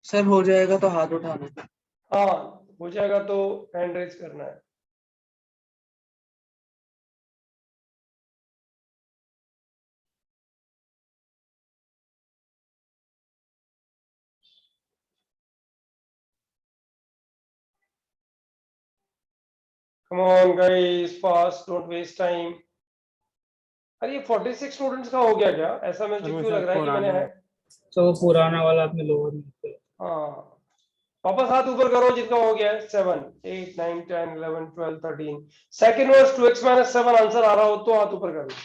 Sir हो जाएगा तो हाथ उठाना। हाँ हो जाएगा तो हैंड रेज करना है। Come on guys, fast, don't waste time. अरे ये 46 स्टूडेंट्स का हो गया क्या, ऐसा मुझे क्यों लग रहा है कि मैंने है? तो पुराना वाला आपने लोअर में किया। हाँ वापस हाथ ऊपर करो जिनका हो गया है, 7 8 9 10 11 12 13। Second verse 2x minus 7 answer आ रहा हो तो हाथ ऊपर करना,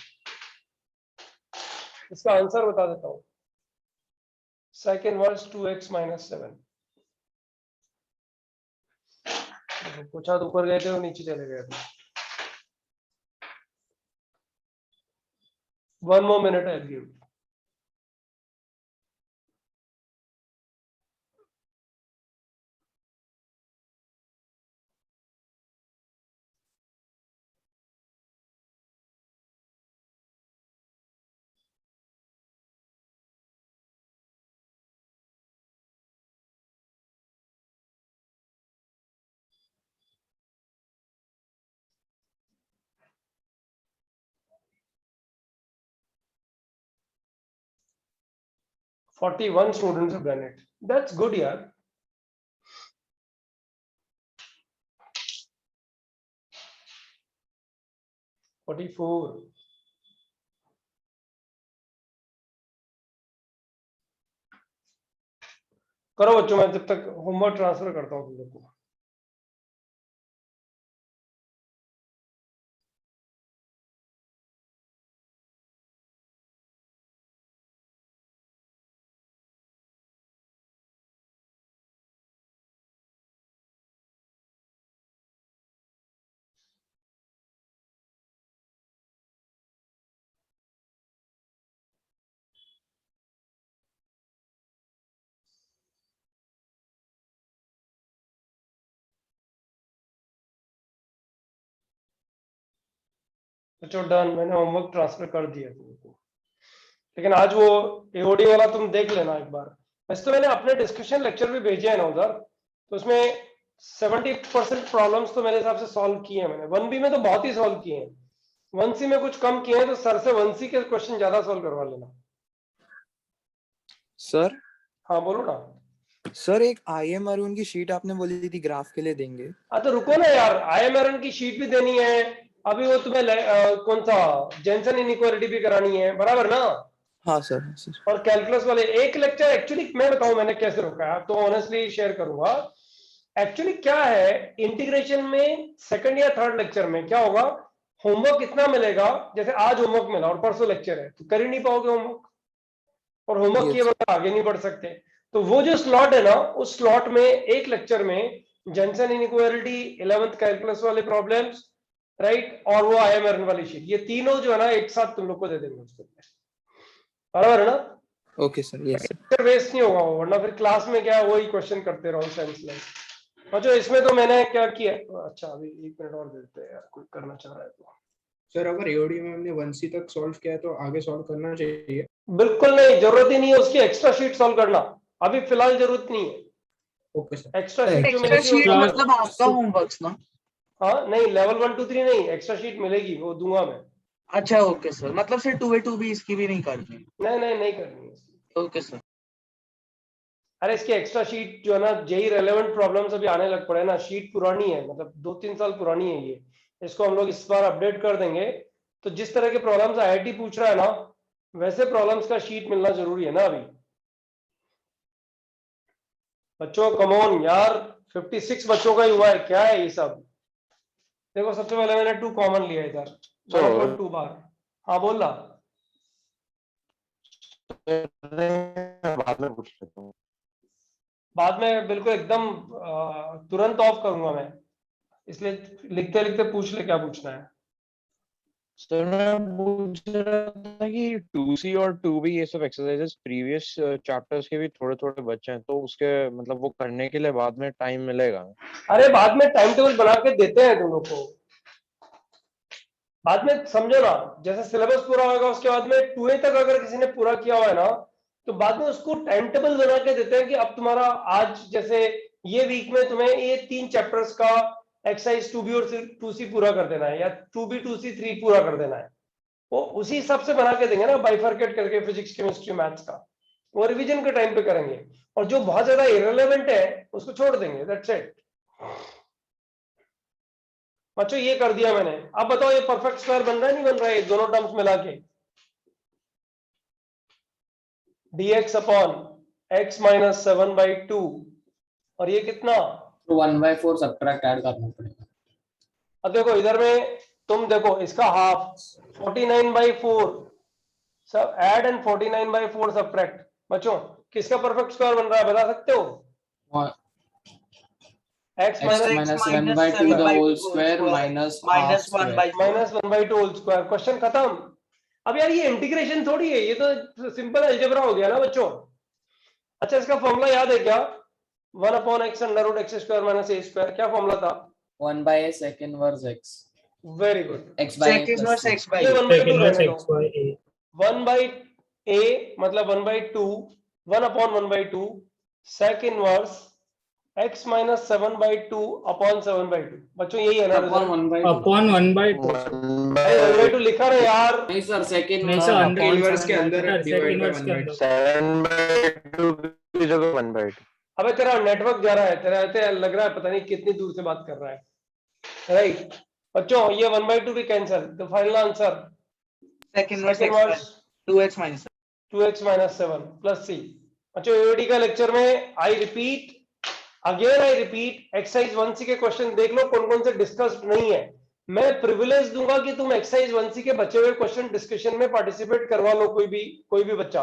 इसका आंसर बता देता हूँ। सेकंड वर्स 2x माइनस 7, कुछ हाथ ऊपर गए थे और नीचे चले गए थे। 1 more minute I'll give। 41 students have done it. That's good, yaar. Forty-four. करो बच्चों, मैं जब तक होमवर्क ट्रांसफर करता हूँ तुम लोग को. बच्चों डन, मैंने होमवर्क ट्रांसफर कर दिया तुमको. लेकिन आज वो एओडी वाला तुम देख लेना एक बार. वैसे तो मैंने अपने डिस्कशन लेक्चर भी भेजे हैं ना उधर, तो उसमें 70% प्रॉब्लम्स तो मेरे हिसाब से सॉल्व किए हैं मैंने. 1B में तो बहुत ही सॉल्व किए हैं. 1C में कुछ कम किए हैं, तो सर से 1C के क्वेश्चन ज्यादा सॉल्व करवा लेना. सर हाँ बोलो ना. सर एक IM अरुण की शीट आपने बोली थी ग्राफ के लिए देंगे. हाँ तो रुको ना यार, IMRN की शीट भी देनी है. अभी वो तुम्हें कौन सा जेंसन इनइक्वालिटी भी करानी है, बराबर ना? हाँ सर, हाँ सर. और कैलकुलस वाले एक लेक्चर एक्चुअली मैं बताऊं मैंने कैसे रोका है, तो ऑनेस्टली शेयर करूंगा. एक्चुअली क्या है, इंटीग्रेशन में सेकंड या थर्ड लेक्चर में क्या होगा, होमवर्क इतना मिलेगा. जैसे आज होमवर्क मिला और परसों लेक्चर है, तो कर ही नहीं पाओगे होमवर्क, और होमवर्क किए बगैर आगे नहीं बढ़ सकते. तो वो जो स्लॉट है ना, उस स्लॉट में एक लेक्चर में जेंसन इनइक्वालिटी, 11th कैलकुलस वाले प्रॉब्लम्स, राइट, और वो IMRN वाली शीट, ये तीनों जो है ना एक साथ तुम लोग को दे देंगे उसके लिए, बराबर है ना? Okay sir, yes sir. Waste नहीं होगा वो, वरना फिर क्लास में क्या वही क्वेश्चन करते रहो सेंसलेस. अच्छा इसमें तो मैंने क्या किया, अच्छा अभी 1 मिनट और देते हैं यार, कोई करना चाह रहा है तो. सर अगर एओडी में हमने 1C तक सॉल्व किया है तो आगे सॉल्व करना चाहिए? बिल्कुल नहीं, जरूरत ही नहीं है उसकी एक्स्ट्रा शीट सॉल्व करना, अभी फिलहाल जरूरत नहीं है. Okay sir. एक्स्ट्रा शीट जो एक्स्ट्रा शीट मिलेगी, मतलब आपका होमवर्क ना? हाँ नहीं, लेवल 1 2 3 नहीं, एक्स्ट्रा शीट मिलेगी, वो दूंगा मैं. अच्छा ओके सर, मतलब सिर्फ 2A 2B इसकी भी नहीं करनी? नहीं करनी है. Okay sir. अरे इसकी एक्स्ट्रा शीट जो है ना, जेई रेलेवेंट प्रॉब्लम्स अभी आने लग पड़े ना, शीट पुरानी है, मतलब 2-3 साल पुरानी है ये. इसको हम लोग इस बार अपडेट कर देंगे. तो जिस तरह के प्रॉब्लम्स IIT पूछ रहा है ना, वैसे प्रॉब्लम्स का शीट मिलना जरूरी है ना अभी. बच्चों कम ऑन यार, 56 बच्चों का ही हुआ है, क्या है ये सब. देखो सबसे पहले मैंने 2 कॉमन लिया इधर, 1/2 बार. हाँ बोल रहा. बाद में पूछ लेता हूँ. बाद में बिल्कुल एकदम तुरंत ऑफ करूंगा मैं, इसलिए लिखते लिखते पूछ ले क्या पूछना है. सर मैं पूछ रहा था कि 2C और 2B ये सब एक्सरसाइजेस प्रीवियस चैप्टर्स के भी थोड़े थोड़े बच्चे हैं, तो उसके मतलब वो करने के लिए बाद में टाइम मिलेगा? अरे बाद में टाइम टेबल बना के देते हैं तुम लोग को, बाद में समझो ना. जैसे सिलेबस पूरा होगा उसके बाद में 2A तक अगर किसी ने पूरा किया हुआ है ना, तो बाद में उसको टाइम टेबल बना के देते हैं कि अब तुम्हारा आज जैसे ये वीक में तुम्हें ये 3 चैप्टर्स का एक्सरसाइज 2B और 2C पूरा कर देना है, या 2B 2C 3 पूरा कर देना है. वो उसी हिसाब से बना के देंगे ना, बाइफरकेट करके फिजिक्स केमिस्ट्री मैथ्स का. वो रिवीजन के टाइम पे करेंगे, और जो बहुत ज्यादा इररिलेवेंट है उसको छोड़ देंगे. That's it. बच्चों ये कर दिया मैंने. अब बताओ ये परफेक्ट स्क्वायर बन रहा है नहीं बन रहा है, दोनों टर्म्स मिला के? dx अपॉन x - 7/2, और ये कितना? 1/4 सब्ट्रैक्ट ऐड करना पड़ेगा. अब देखो इधर में तुम देखो इसका हाफ 49/4 सब ऐड एंड 49/4 सब्ट्रैक्ट. बच्चों किसका परफेक्ट स्क्वायर बन रहा है बता सकते हो? x - 1/2 the whole square minus half square. -1/2 whole square. Question खत्म. अब यार ये इंटीग्रेशन थोड़ी है, ये तो सिंपल अलजेब्रा हो गया ना बच्चों. अच्छा इसका फॉर्मूला याद है क्या? 1/x √ x² - a². क्या फॉर्मूला था? 1/a sec inverse x. Very good. X by Sec inverse x by ये a. 1/a मतलब 1/2, 1/1/2 sec inverse x minus 7/2 upon 7/2 बच्चों यही है ना Upon result? 1/2 अपॉन 1/2 अरे 1/2 लिखा रहे यार। नहीं सर सेकंड नहीं सर upon इनवर्स के अंदर sir divide second by verse के 1/2 अंदर 7/2 की जगह 1/2। अबे तेरा नेटवर्क जा रहा है, तेरा ऐसे लग रहा है पता नहीं कितनी दूर से बात कर रहा है, राइट? बच्चों ये 1/2 भी कैंसिल, तो final answer second verse second verse 2x minus 2x minus 7 plus c। अच्छा एओडी का लेक्चर में आई रिपीट एक्सरसाइज 1c के क्वेश्चन देख लो कौन कौन से डिस्कस्ड नहीं है। मैं प्रिविलेज दूंगा कि तुम एक्सरसाइज 1c के बचे हुए क्वेश्चन डिस्कशन में पार्टिसिपेट करवा लो, कोई भी बच्चा,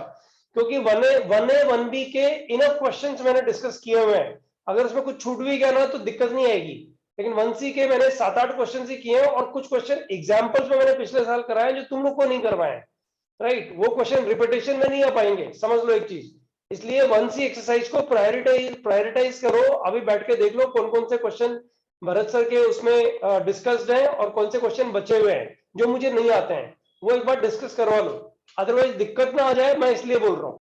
क्योंकि 1A 1B के इनफ क्वेश्चंस मैंने डिस्कस किए हुए हैं। अगर उसमें कुछ छूट भी गया ना तो दिक्कत नहीं आएगी, लेकिन 1C के मैंने 7-8 क्वेश्चन ही किए हैं और कुछ क्वेश्चन एग्जाम्पल्स में मैंने पिछले साल कराए जो तुम लोग को नहीं करवाए, राइट? वो क्वेश्चन रिपीटेशन में नहीं आ पाएंगे, समझ लो एक चीज। इसलिए 1C एक्सरसाइज को प्रायोरिटाइज करो, अभी बैठ के देख लो कौन कौन से क्वेश्चन भरत सर के उसमें डिस्कस्ड हैं और कौन से क्वेश्चन बचे हुए हैं जो मुझे नहीं आते हैं, वो एक बार डिस्कस करवा लो, अदरवाइज दिक्कत ना आ जाए, मैं इसलिए बोल रहा हूँ।